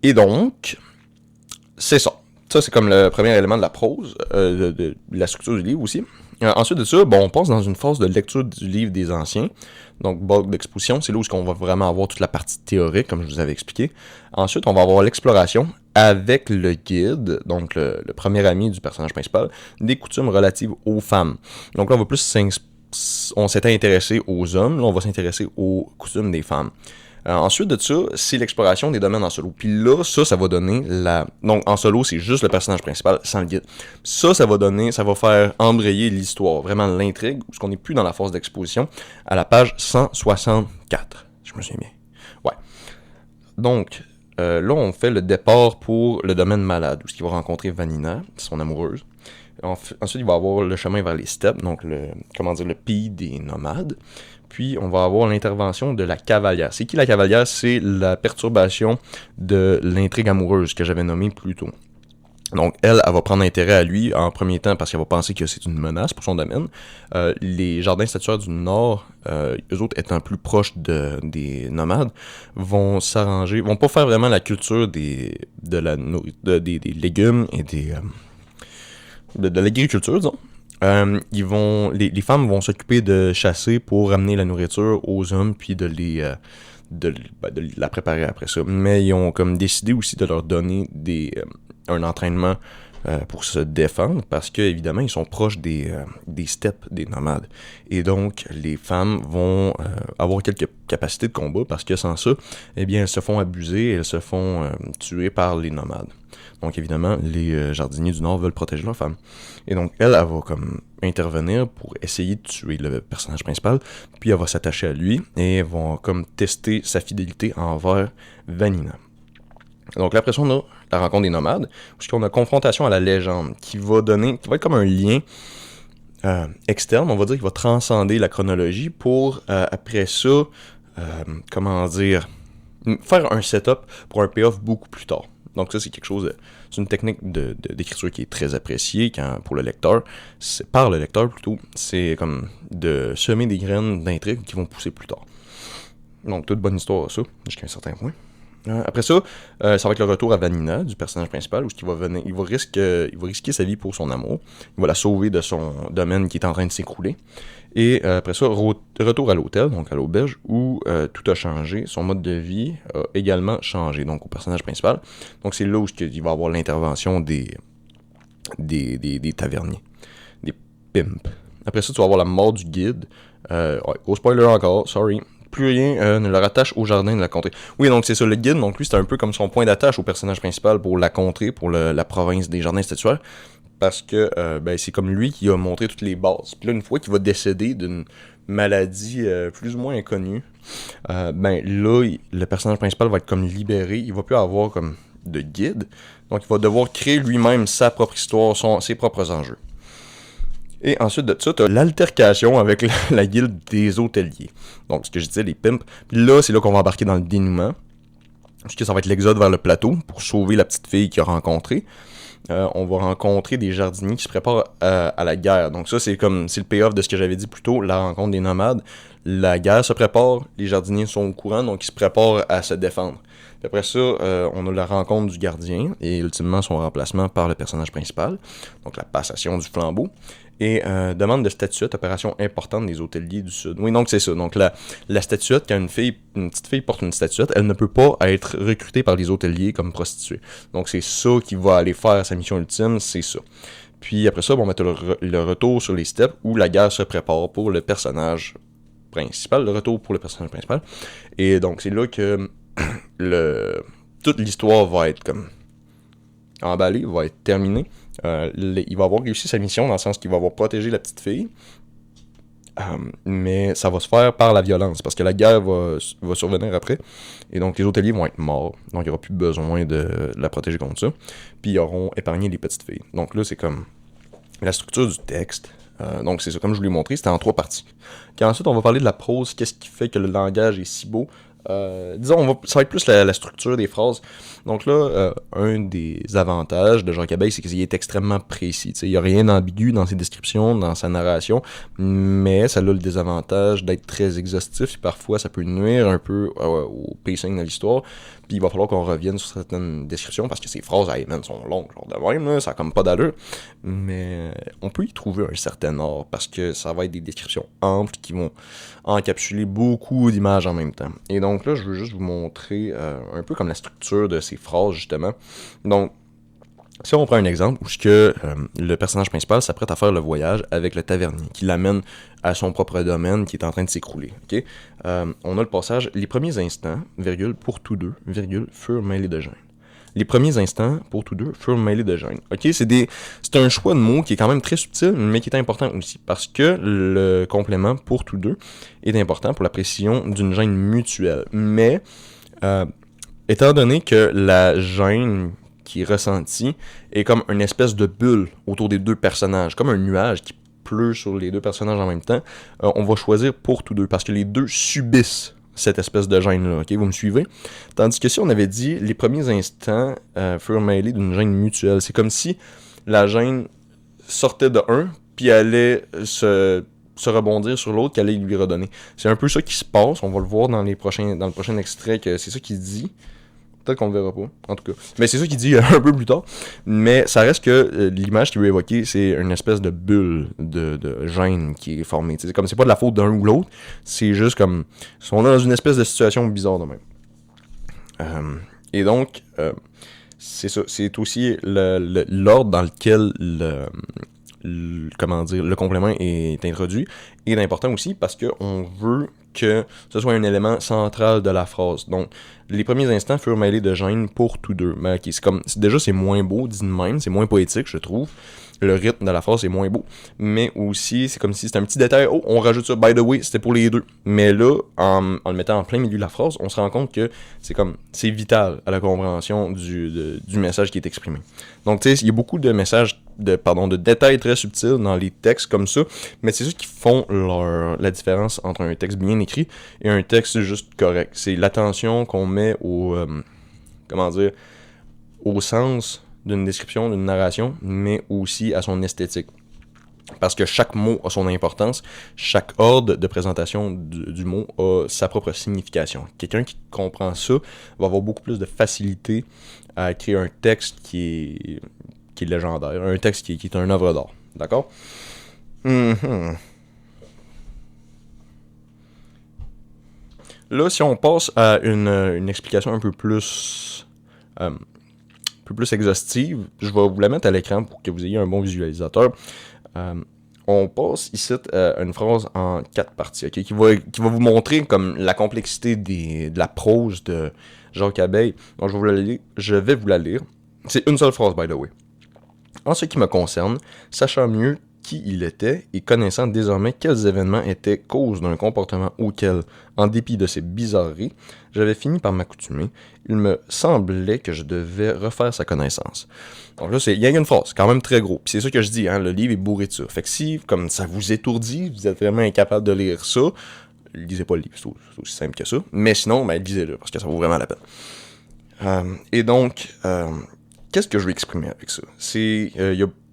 Et donc, c'est ça. Ça, c'est comme le premier élément de la prose, de la structure du livre aussi. Ensuite de ça, on passe dans une phase de lecture du livre des anciens. Donc, bulk d'exposition, c'est là où on va vraiment avoir toute la partie théorique, comme je vous avais expliqué. Ensuite, on va avoir l'exploration avec le guide, donc le premier ami du personnage principal, des coutumes relatives aux femmes. Donc là, on s'était intéressé aux hommes, là, on va s'intéresser aux coutumes des femmes. Ensuite de ça, c'est l'exploration des domaines en solo. Puis là, ça va donner Donc, en solo, c'est juste le personnage principal, sans le guide. Ça va faire embrayer l'histoire, vraiment l'intrigue, parce qu'on n'est plus dans la phase d'exposition, à la page 164. Je me souviens bien. Ouais. Donc, là, on fait le départ pour le domaine malade, où il va rencontrer Vanina, son amoureuse. Ensuite, il va avoir le chemin vers les steppes, donc le pays des nomades. Puis, on va avoir l'intervention de la cavalière. C'est qui la cavalière? C'est la perturbation de l'intrigue amoureuse que j'avais nommée plus tôt. Donc, elle va prendre intérêt à lui en premier temps parce qu'elle va penser que c'est une menace pour son domaine. Les jardins statuaires du Nord, eux autres étant plus proches des nomades, vont s'arranger, vont pas faire vraiment la culture des légumes et de l'agriculture, disons. Les femmes vont s'occuper de chasser pour ramener la nourriture aux hommes puis de la préparer après ça. Mais ils ont comme décidé aussi de leur donner un entraînement pour se défendre parce que évidemment ils sont proches des steppes des nomades. Et donc les femmes vont avoir quelques capacités de combat parce que sans ça, eh bien elles se font abuser, elles se font tuer par les nomades. Donc évidemment, les jardiniers du Nord veulent protéger leurs femmes. Et donc elle va comme intervenir pour essayer de tuer le personnage principal, puis elle va s'attacher à lui et elles vont comme tester sa fidélité envers Vanina. Donc là, après ça, on a la rencontre des nomades, où on a confrontation à la légende, qui va être comme un lien externe, on va dire qu'il va transcender la chronologie pour, après ça, comment dire, faire un setup pour un payoff beaucoup plus tard. Donc ça, c'est quelque chose, c'est une technique d'écriture qui est très appréciée pour le lecteur, par le lecteur plutôt, c'est comme de semer des graines d'intrigue qui vont pousser plus tard. Donc toute bonne histoire ça, jusqu'à un certain point. Après ça, ça va être le retour à Vanina, du personnage principal, où il va risquer sa vie pour son amour. Il va la sauver de son domaine qui est en train de s'écrouler. Et après ça, retour à l'hôtel, donc à l'auberge, où tout a changé. Son mode de vie a également changé, donc au personnage principal. Donc c'est là où il va avoir l'intervention des taverniers, des pimps. Après ça, tu vas avoir la mort du guide. Gros spoiler encore, sorry. Plus rien ne le rattache au jardin de la contrée. Oui, donc c'est ça, le guide, donc lui, c'était un peu comme son point d'attache au personnage principal pour la contrée, pour la province des jardins statuaires, parce que c'est comme lui qui a montré toutes les bases. Puis là, une fois qu'il va décéder d'une maladie plus ou moins inconnue, là, le personnage principal va être comme libéré, il va plus avoir comme de guide, donc il va devoir créer lui-même sa propre histoire, ses propres enjeux. Et ensuite de ça, tu as l'altercation avec la guilde des hôteliers. Donc, ce que je disais, les pimps. Puis là, c'est là qu'on va embarquer dans le dénouement. Parce que ça va être l'exode vers le plateau pour sauver la petite fille qu'il a rencontrée. On va rencontrer des jardiniers qui se préparent à la guerre. Donc ça, c'est le payoff de ce que j'avais dit plus tôt, la rencontre des nomades. La guerre se prépare, les jardiniers sont au courant, donc ils se préparent à se défendre. Puis après ça, on a la rencontre du gardien, et ultimement son remplacement par le personnage principal, donc la passation du flambeau. Et demande de statuette, opération importante des hôteliers du Sud. Oui, donc c'est ça. Donc la statuette, quand une petite fille porte une statuette, elle ne peut pas être recrutée par les hôteliers comme prostituée. Donc c'est ça qui va aller faire sa mission ultime, c'est ça. Puis après ça, tu as le retour sur les steppes où la guerre se prépare pour le personnage principal, le retour pour le personnage principal. Et donc c'est là que toute l'histoire va être comme emballée, va être terminée. Il va avoir réussi sa mission dans le sens qu'il va avoir protégé la petite fille, mais ça va se faire par la violence parce que la guerre va survenir après et donc les hôteliers vont être morts, donc il n'y aura plus besoin de la protéger contre ça, puis ils auront épargné les petites filles. Donc là c'est comme la structure du texte. Donc c'est ça, comme je vous l'ai montré, c'était en 3 parties. Puis ensuite on va parler de la prose, qu'est-ce qui fait que le langage est si beau. Disons, ça va être plus la structure des phrases. Donc là, un des avantages de Jacques Abeille, c'est qu'il est extrêmement précis. Il n'y a rien d'ambigu dans ses descriptions, dans sa narration, mais ça a le désavantage d'être très exhaustif. Parfois, ça peut nuire un peu au pacing de l'histoire. Puis il va falloir qu'on revienne sur certaines descriptions parce que ces phrases sont longues, genre de même, là, ça a comme pas d'allure. Mais on peut y trouver un certain art parce que ça va être des descriptions amples qui vont encapsuler beaucoup d'images en même temps. Et donc là, je veux juste vous montrer un peu comme la structure de ces phrases, justement. Donc, si on prend un exemple où le personnage principal s'apprête à faire le voyage avec le tavernier, qui l'amène à son propre domaine qui est en train de s'écrouler. Okay? On a le passage « Les premiers instants, virgule, pour tous deux, virgule, furent mêlés de gêne. » Les premiers instants, pour tous deux, furent mêlés de gêne. Ok, c'est un choix de mots qui est quand même très subtil, mais qui est important aussi, parce que le complément « pour tous deux » est important pour la précision d'une gêne mutuelle. Mais, étant donné que la gêne qui est ressentie est comme une espèce de bulle autour des deux personnages, comme un nuage qui pleut sur les deux personnages en même temps, on va choisir pour tous deux, parce que les deux subissent cette espèce de gêne-là, ok, vous me suivez? Tandis que si on avait dit, les premiers instants furent mêlés d'une gêne mutuelle, c'est comme si la gêne sortait de un, puis allait se rebondir sur l'autre, qu'elle allait lui redonner. C'est un peu ça qui se passe, on va le voir dans le prochain extrait, que c'est ça qu'il dit. Peut-être qu'on le verra pas, en tout cas. Mais c'est ça qu'il dit un peu plus tard. Mais ça reste que l'image qu'il veut évoquer, c'est une espèce de bulle de gêne qui est formée. C'est comme c'est pas de la faute d'un ou l'autre, c'est juste comme ils sont dans une espèce de situation bizarre de même. Et donc, c'est ça. C'est aussi l'ordre dans lequel le complément est introduit est important aussi parce qu'on veut que ce soit un élément central de la phrase. Donc, les premiers instants furent mêlés de gêne pour tous deux. Mais okay, déjà, c'est moins beau, dit de même, c'est moins poétique, je trouve. Le rythme de la phrase est moins beau. Mais aussi, c'est comme si c'était un petit détail. Oh, on rajoute ça, by the way, c'était pour les deux. Mais là, en le mettant en plein milieu de la phrase, on se rend compte que c'est vital à la compréhension du message qui est exprimé. Donc, tu sais, il y a beaucoup de messages de détails très subtils dans les textes comme ça, mais c'est ça qui font la différence entre un texte bien écrit et un texte juste correct. C'est l'attention qu'on met au sens d'une description, d'une narration, mais aussi à son esthétique. Parce que chaque mot a son importance, chaque ordre de présentation du mot a sa propre signification. Quelqu'un qui comprend ça va avoir beaucoup plus de facilité à créer un texte qui est légendaire, un texte qui est un œuvre d'art. D'accord? Là, si on passe à une explication un peu plus exhaustive, je vais vous la mettre à l'écran pour que vous ayez un bon visualisateur. On passe ici à une phrase en 4 parties, okay, qui va vous montrer comme la complexité de la prose de Jacques Abeille. Donc, je vais vous la lire. C'est une seule phrase, by the way. En ce qui me concerne, sachant mieux qui il était et connaissant désormais quels événements étaient cause d'un comportement auquel, en dépit de ses bizarreries, j'avais fini par m'accoutumer, il me semblait que je devais refaire sa connaissance. Donc là, il y a une phrase, quand même très gros. Puis c'est ça que je dis, hein, le livre est bourré de ça. Fait que si, comme ça vous étourdit, vous êtes vraiment incapable de lire ça, lisez pas le livre, c'est aussi simple que ça. Mais sinon, lisez-le, parce que ça vaut vraiment la peine. Et donc, qu'est-ce que je vais exprimer avec ça?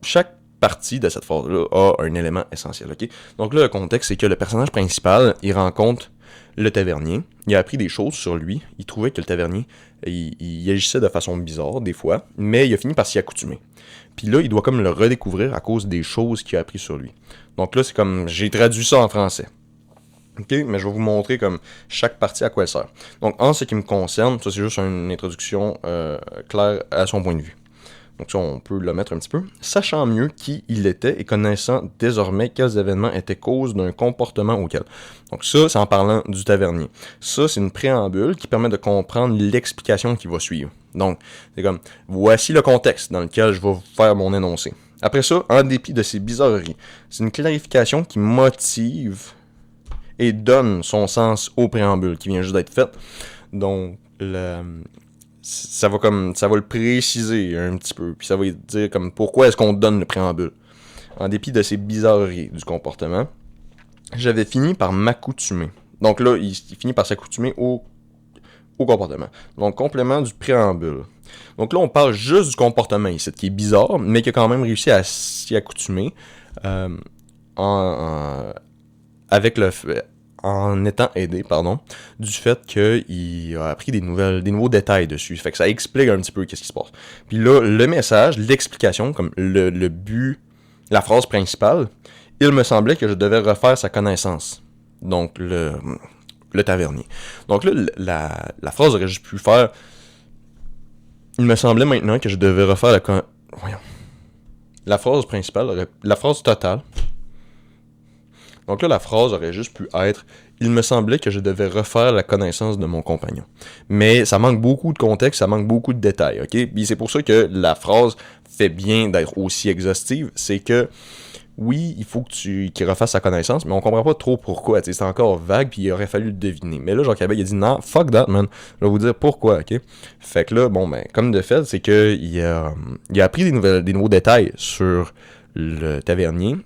Chaque partie de cette phrase-là a un élément essentiel, ok? Donc là, le contexte, c'est que le personnage principal, il rencontre le tavernier, il a appris des choses sur lui, il trouvait que le tavernier, il agissait de façon bizarre, des fois, mais il a fini par s'y accoutumer. Puis là, il doit comme le redécouvrir à cause des choses qu'il a appris sur lui. Donc là, c'est comme, j'ai traduit ça en français. Ok, mais je vais vous montrer comme chaque partie à quoi elle sert. Donc, en ce qui me concerne, ça c'est juste une introduction claire à son point de vue. Donc ça, on peut le mettre un petit peu. Sachant mieux qui il était et connaissant désormais quels événements étaient cause d'un comportement auquel. Donc ça, c'est en parlant du tavernier. Ça, c'est une préambule qui permet de comprendre l'explication qui va suivre. Donc, c'est comme, voici le contexte dans lequel je vais vous faire mon énoncé. Après ça, en dépit de ces bizarreries, c'est une clarification qui motive et donne son sens au préambule qui vient juste d'être faite. Donc, ça va le préciser un petit peu, puis ça va dire comme pourquoi est-ce qu'on donne le préambule. En dépit de ces bizarreries du comportement, j'avais fini par m'accoutumer. Donc là, il finit par s'accoutumer au comportement. Donc, complément du préambule. Donc là, on parle juste du comportement ici, qui est bizarre, mais qui a quand même réussi à s'y accoutumer en étant aidé, du fait qu'il a appris des nouveaux détails dessus. Fait que ça explique un petit peu qu'est-ce qui se passe. Puis là, le message, l'explication, comme le but, la phrase principale, il me semblait que je devais refaire sa connaissance. Donc, le tavernier. Donc là, la phrase aurait juste pu faire, il me semblait maintenant que je devais refaire la phrase principale, la phrase totale. Donc là, la phrase aurait juste pu être « Il me semblait que je devais refaire la connaissance de mon compagnon. » Mais ça manque beaucoup de contexte, ça manque beaucoup de détails, ok? Puis c'est pour ça que la phrase fait bien d'être aussi exhaustive, c'est que, oui, il faut qu'il refasse sa connaissance, mais on comprend pas trop pourquoi, c'est encore vague, puis il aurait fallu le deviner. Mais là, Jacques Abeille, il a dit « Non, fuck that, man. Je vais vous dire pourquoi, ok? » Fait que là, comme de fait, c'est qu'il a appris des nouveaux détails sur le tavernier,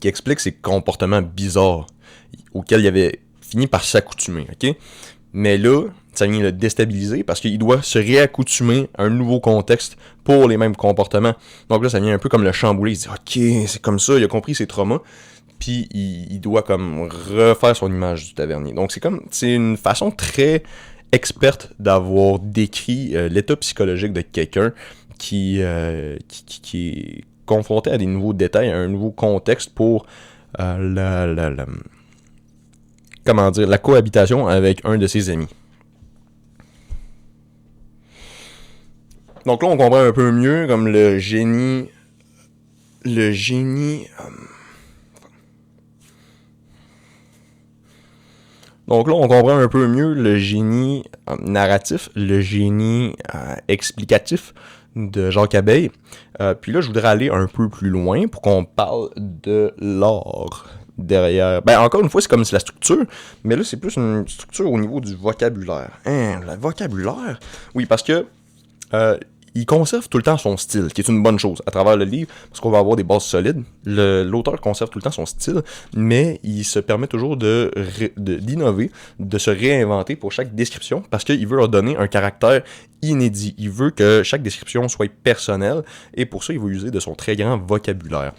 qui explique ses comportements bizarres auxquels il avait fini par s'accoutumer, ok? Mais là, ça vient le déstabiliser parce qu'il doit se réaccoutumer à un nouveau contexte pour les mêmes comportements. Donc là, ça vient un peu comme le chambouler. Il se dit, ok, c'est comme ça, il a compris ses traumas, puis il doit comme refaire son image du tavernier. Donc c'est une façon très experte d'avoir décrit l'état psychologique de quelqu'un qui est confronté à des nouveaux détails, à un nouveau contexte pour la cohabitation avec un de ses amis. Donc là, on comprend un peu mieux comme le génie. Donc là, on comprend un peu mieux le génie narratif, le génie explicatif de Jacques Abeille. Puis là, je voudrais aller un peu plus loin pour qu'on parle de l'art derrière. Encore une fois, c'est comme c'est la structure, mais là, c'est plus une structure au niveau du vocabulaire. Le vocabulaire? Oui, parce que il conserve tout le temps son style, qui est une bonne chose à travers le livre, parce qu'on va avoir des bases solides. L'auteur conserve tout le temps son style, mais il se permet toujours d'innover, de se réinventer pour chaque description, parce qu'il veut leur donner un caractère inédit. Il veut que chaque description soit personnelle, et pour ça, il va user de son très grand vocabulaire.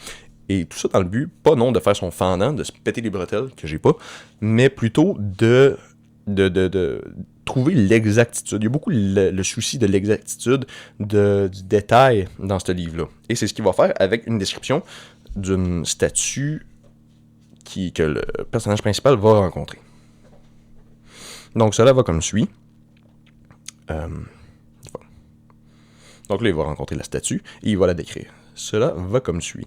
Et tout ça dans le but, pas non de faire son fendant, de se péter les bretelles, que j'ai pas, mais plutôt de trouver l'exactitude. Il y a beaucoup le souci de l'exactitude, du détail dans ce livre-là. Et c'est ce qu'il va faire avec une description d'une statue que le personnage principal va rencontrer. Donc cela va comme suit. Donc là, il va rencontrer la statue et il va la décrire. Cela va comme suit.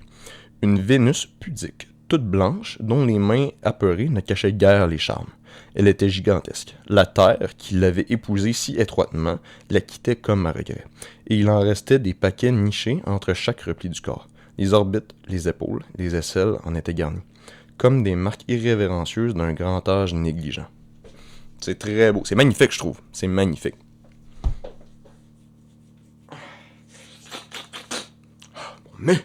Une Vénus pudique, toute blanche, dont les mains apeurées ne cachaient guère les charmes. Elle était gigantesque. La terre, qui l'avait épousée si étroitement, la quittait comme à regret. Et il en restait des paquets nichés entre chaque repli du corps. Les orbites, les épaules, les aisselles en étaient garnies, comme des marques irrévérencieuses d'un grand âge négligent. C'est très beau. C'est magnifique, je trouve. C'est magnifique. Mais...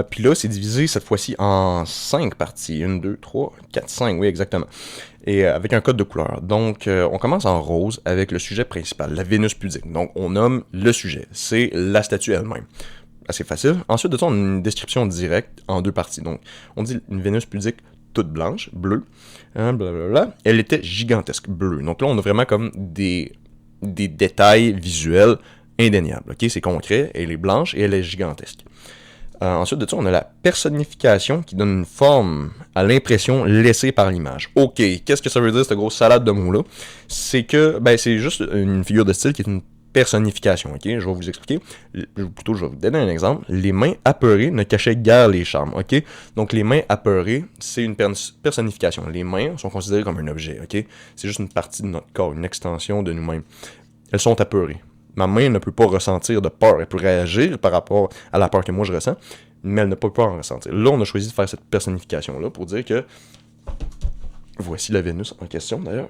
puis là, c'est divisé cette fois-ci en 5 parties. 1, 2, 3, 4, 5, oui, exactement. Et avec un code de couleur. Donc, on commence en rose avec le sujet principal, la Vénus pudique. Donc, on nomme le sujet. C'est la statue elle-même. Assez facile. Ensuite de ça, on a une description directe en 2 parties. Donc, on dit une Vénus pudique toute blanche, bleue, blablabla. Elle était gigantesque, bleue. Donc là, on a vraiment comme des détails visuels indéniables. Ok, c'est concret, elle est blanche et elle est gigantesque. Ensuite de ça, on a la personnification qui donne une forme à l'impression laissée par l'image. Ok, qu'est-ce que ça veut dire cette grosse salade de mots-là? C'est que, c'est juste une figure de style qui est une personnification, ok? Je vais vous expliquer. Plutôt, je vais vous donner un exemple. Les mains apeurées ne cachaient guère les charmes, ok? Donc, les mains apeurées, c'est une personnification. Les mains sont considérées comme un objet, ok? C'est juste une partie de notre corps, une extension de nous-mêmes. Elles sont apeurées. Ma main ne peut pas ressentir de peur. Elle peut réagir par rapport à la peur que moi je ressens, mais elle ne peut pas en ressentir. Là, on a choisi de faire cette personnification-là pour dire que voici la Vénus en question, d'ailleurs.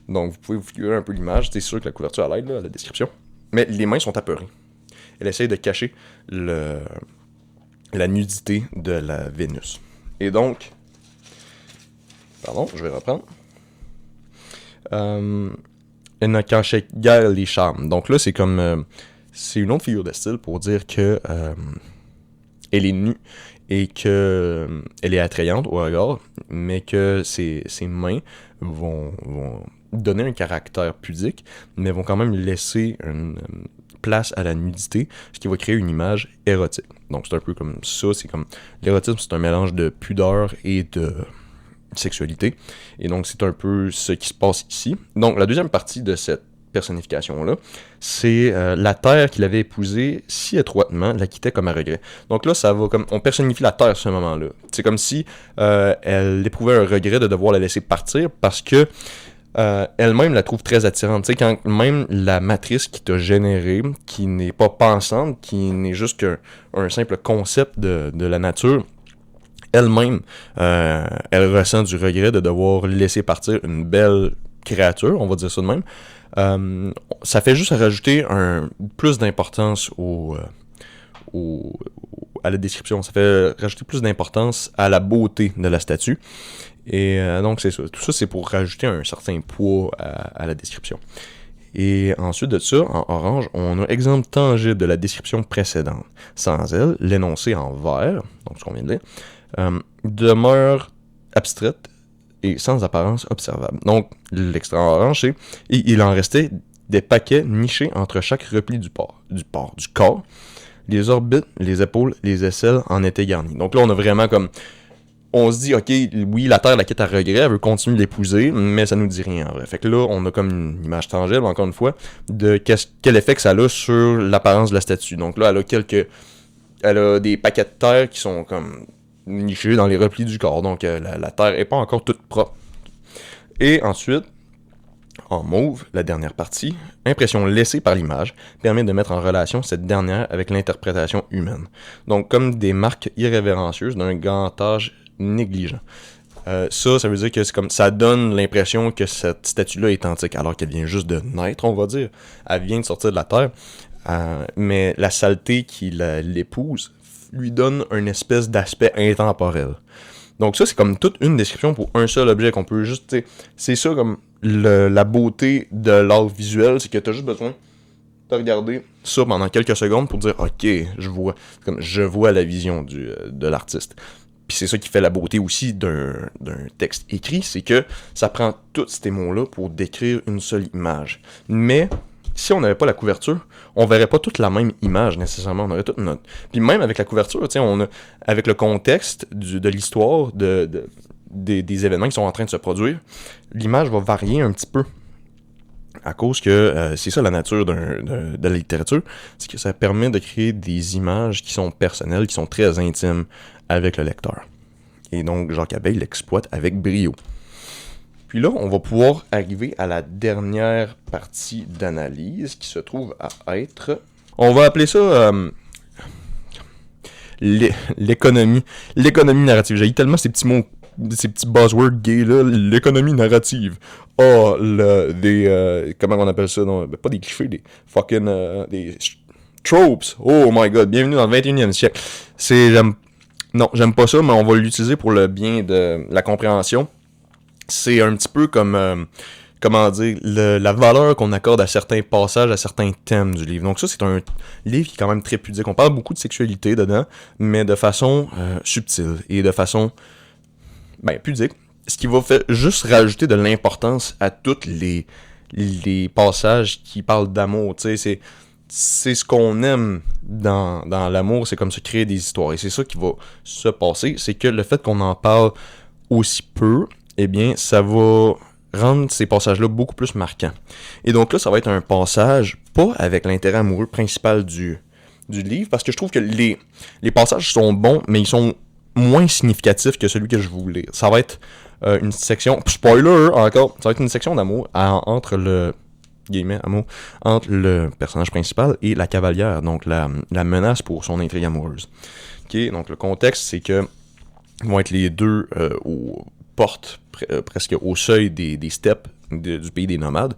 Donc, vous pouvez vous figurer un peu l'image. C'est sûr que la couverture à l'aide, la description. Mais les mains sont apeurées. Elle essaye de cacher la nudité de la Vénus. Et donc... Pardon, je vais reprendre. Elle ne cachait guère les charmes. Donc là, c'est comme... c'est une autre figure de style pour dire que elle est nue et que elle est attrayante au regard, mais que ses mains vont donner un caractère pudique, mais vont quand même laisser une place à la nudité, ce qui va créer une image érotique. Donc c'est un peu comme ça, c'est comme... L'érotisme, c'est un mélange de pudeur et de... sexualité. Et donc, c'est un peu ce qui se passe ici. Donc, la deuxième partie de cette personnification-là, c'est la terre qu'il avait épousée si étroitement, la quittait comme à regret. Donc là, ça va comme... On personnifie la terre à ce moment-là. C'est comme si elle éprouvait un regret de devoir la laisser partir parce que elle-même la trouve très attirante. Tu sais, quand même la matrice qui t'a généré, qui n'est pas pensante, qui n'est juste qu'un simple concept de la nature, elle-même, elle ressent du regret de devoir laisser partir une belle créature, on va dire ça de même. Ça fait juste rajouter plus d'importance à la description. Ça fait rajouter plus d'importance à la beauté de la statue. Et donc, c'est ça. Tout ça, c'est pour rajouter un certain poids à la description. Et ensuite de ça, en orange, on a exemple tangible de la description précédente. Sans elle, l'énoncé en vert, donc ce qu'on vient de lire, demeure abstraite et sans apparence observable. Donc, l'extrait en orange, c'est « Il en restait des paquets nichés entre chaque repli du corps. Les orbites, les épaules, les aisselles en étaient garnies. » Donc là, on a vraiment comme... On se dit, ok, oui, la Terre la quitte à regret, elle veut continuer de l'épouser, mais ça nous dit rien en vrai. Fait que là, on a comme une image tangible, encore une fois, de quel effet que ça a sur l'apparence de la statue. Donc là, elle a des paquets de terre qui sont comme nichés dans les replis du corps. Donc la Terre est pas encore toute propre. Et ensuite, en mauve, la dernière partie, impression laissée par l'image, permet de mettre en relation cette dernière avec l'interprétation humaine. Donc comme des marques irrévérencieuses d'un grand âge négligent. Ça veut dire que c'est comme ça donne l'impression que cette statue-là est antique, alors qu'elle vient juste de naître, on va dire. Elle vient de sortir de la terre. Mais la saleté qui l'épouse lui donne une espèce d'aspect intemporel. Donc ça, c'est comme toute une description pour un seul objet qu'on peut juste... C'est ça comme la beauté de l'art visuel, c'est que tu as juste besoin de regarder ça pendant quelques secondes pour dire « Ok, je vois la vision de l'artiste ». Puis c'est ça qui fait la beauté aussi d'un texte écrit, c'est que ça prend tous ces mots-là pour décrire une seule image. Mais si on n'avait pas la couverture, on verrait pas toute la même image nécessairement. On aurait toute notre... Puis même avec la couverture, avec le contexte de l'histoire, des événements qui sont en train de se produire, l'image va varier un petit peu. À cause que c'est ça la nature de la littérature, c'est que ça permet de créer des images qui sont personnelles, qui sont très intimes avec le lecteur. Et donc Jacques Abeille l'exploite avec brio. Puis là, on va pouvoir arriver à la dernière partie d'analyse qui se trouve à être... On va appeler ça l'économie. L'économie narrative. J'ai tellement ces petits mots, ces petits buzzwords gays là. L'économie narrative. Comment on appelle ça? Non, pas des clichés, des fucking... des tropes. Oh my god, bienvenue dans le 21e siècle. J'aime pas ça, mais on va l'utiliser pour le bien de la compréhension. C'est un petit peu comme, la valeur qu'on accorde à certains passages, à certains thèmes du livre. Donc ça, c'est un livre qui est quand même très pudique. On parle beaucoup de sexualité dedans, mais de façon subtile et de façon, pudique. Ce qui va juste rajouter de l'importance à tous les passages qui parlent d'amour. Tu sais, c'est ce qu'on aime dans l'amour, c'est comme se créer des histoires. Et c'est ça qui va se passer, c'est que le fait qu'on en parle aussi peu, eh bien, ça va rendre ces passages-là beaucoup plus marquants. Et donc là, ça va être un passage, pas avec l'intérêt amoureux principal du livre, parce que je trouve que les passages sont bons, mais ils sont moins significatifs que celui que je vais vous lire. Ça va être une section, spoiler encore, ça va être une section d'amour entre le personnage principal et la cavalière, donc la menace pour son intrigue amoureuse. Okay, donc le contexte, c'est que ils vont être les deux aux portes, presque au seuil des steppes du pays des nomades.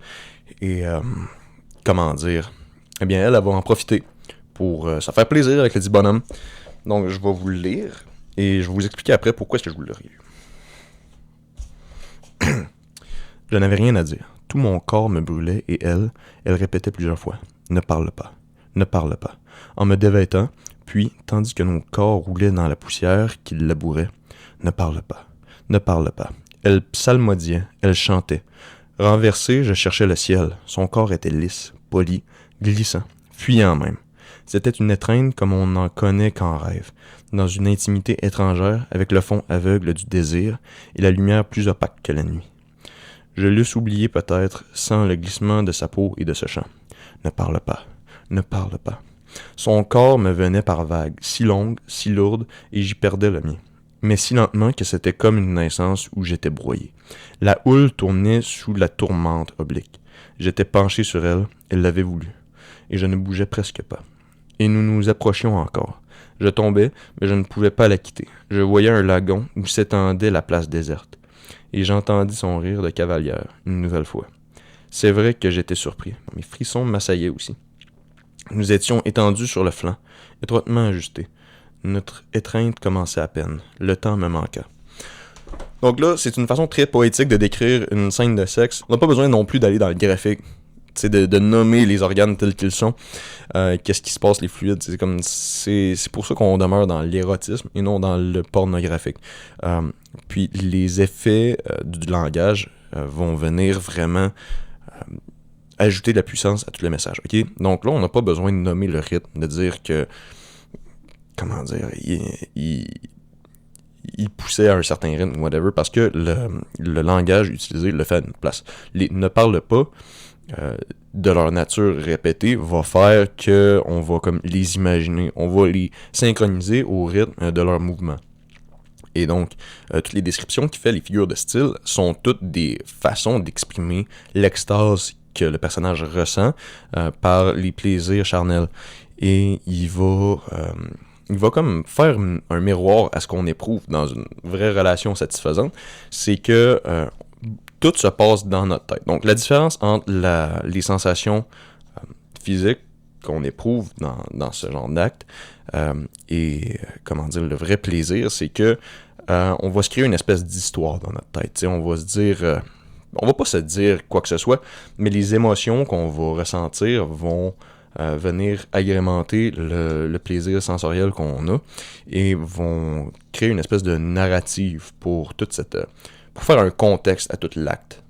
Et eh bien, elle va en profiter pour se faire plaisir avec le dit bonhomme. Donc, je vais vous le lire et je vais vous expliquer après pourquoi est-ce que je vous le lis. Je n'avais rien à dire. Tout mon corps me brûlait et elle répétait plusieurs fois « Ne parle pas, ne parle pas », en me dévêtant, puis, tandis que nos corps roulaient dans la poussière qui labourait, « Ne parle pas, ne parle pas ». Elle psalmodiait, elle chantait. Renversée, je cherchais le ciel. Son corps était lisse, poli, glissant, fuyant même. C'était une étreinte comme on n'en connaît qu'en rêve, dans une intimité étrangère, avec le fond aveugle du désir et la lumière plus opaque que la nuit. Je l'eusse oublié peut-être sans le glissement de sa peau et de ce chant. Ne parle pas, ne parle pas. Son corps me venait par vagues, si longues, si lourdes, et j'y perdais le mien. Mais si lentement que c'était comme une naissance où j'étais broyé. La houle tournait sous la tourmente oblique. J'étais penché sur elle, elle l'avait voulu. Et je ne bougeais presque pas. Et nous nous approchions encore. Je tombais, mais je ne pouvais pas la quitter. Je voyais un lagon où s'étendait la place déserte. Et j'entendis son rire de cavalière, une nouvelle fois. C'est vrai que j'étais surpris. Mes frissons m'assaillaient aussi. Nous étions étendus sur le flanc, étroitement ajustés. Notre étreinte commençait à peine. Le temps me manqua. Donc là, c'est une façon très poétique de décrire une scène de sexe. On n'a pas besoin non plus d'aller dans le graphique, de nommer les organes tels qu'ils sont. Qu'est-ce qui se passe, les fluides. C'est pour ça qu'on demeure dans l'érotisme et non dans le pornographique. Puis les effets du langage vont venir vraiment ajouter de la puissance à tout le message. Okay? Donc là, on n'a pas besoin de nommer le rythme, de dire que il poussait à un certain rythme, whatever, parce que le langage utilisé le fait à notre place. Ne parle pas de leur nature répétée va faire qu'on va comme les imaginer, on va les synchroniser au rythme de leur mouvement. Et donc, toutes les descriptions qu'il fait, les figures de style, sont toutes des façons d'exprimer l'extase que le personnage ressent par les plaisirs charnels. Et il va il va comme faire un miroir à ce qu'on éprouve dans une vraie relation satisfaisante, c'est que tout se passe dans notre tête. Donc la différence entre les sensations physiques qu'on éprouve dans ce genre d'acte et le vrai plaisir, c'est que on va se créer une espèce d'histoire dans notre tête. T'sais, on va se dire, on va pas se dire quoi que ce soit, mais les émotions qu'on va ressentir vont venir agrémenter le plaisir sensoriel qu'on a et vont créer une espèce de narrative pour pour faire un contexte à tout l'acte.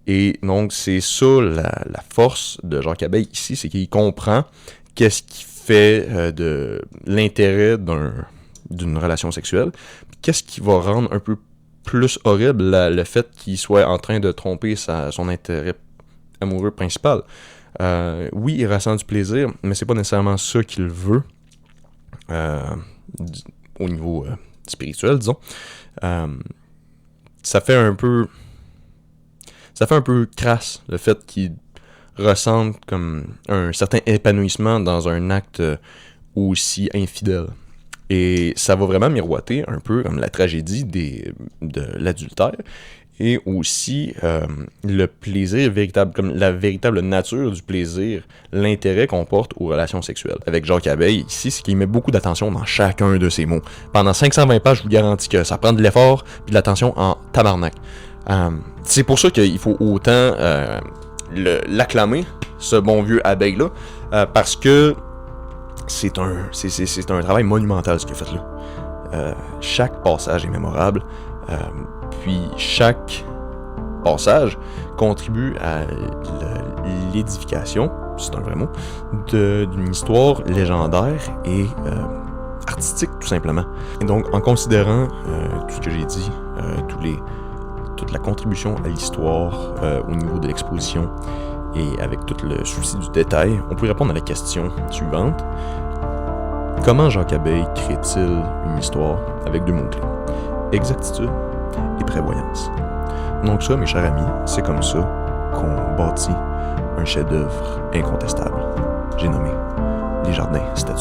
Et donc c'est ça la force de Jacques Abeille ici, c'est qu'il comprend qu'est-ce qui fait de l'intérêt d'une relation sexuelle, qu'est-ce qui va rendre un peu plus horrible le fait qu'il soit en train de tromper son intérêt amoureux principal. Oui, il ressent du plaisir, mais c'est pas nécessairement ça qu'il veut au niveau spirituel, disons. Ça fait un peu crasse le fait qu'il ressente comme un certain épanouissement dans un acte aussi infidèle. Et ça va vraiment miroiter un peu comme la tragédie de l'adultère et aussi le plaisir véritable, comme la véritable nature du plaisir, l'intérêt qu'on porte aux relations sexuelles. Avec Jacques Abeille, ici, c'est qu'il met beaucoup d'attention dans chacun de ses mots. Pendant 520 pages, je vous garantis que ça prend de l'effort et de l'attention en tabarnak. C'est pour ça qu'il faut autant l'acclamer, ce bon vieux Abeille-là, parce que c'est un travail monumental ce qu'il a fait là. Chaque passage est mémorable, puis chaque passage contribue à l'édification, c'est un vrai mot, d'une histoire légendaire et artistique tout simplement. Et donc en considérant tout ce que j'ai dit, toute la contribution à l'histoire au niveau de l'exposition et avec tout le souci du détail, on peut répondre à la question suivante. Comment Jacques Abeille crée-t-il une histoire avec deux mots-clés? Exactitude et prévoyance. Donc ça, mes chers amis, c'est comme ça qu'on bâtit un chef-d'œuvre incontestable. J'ai nommé Les Jardins Statues.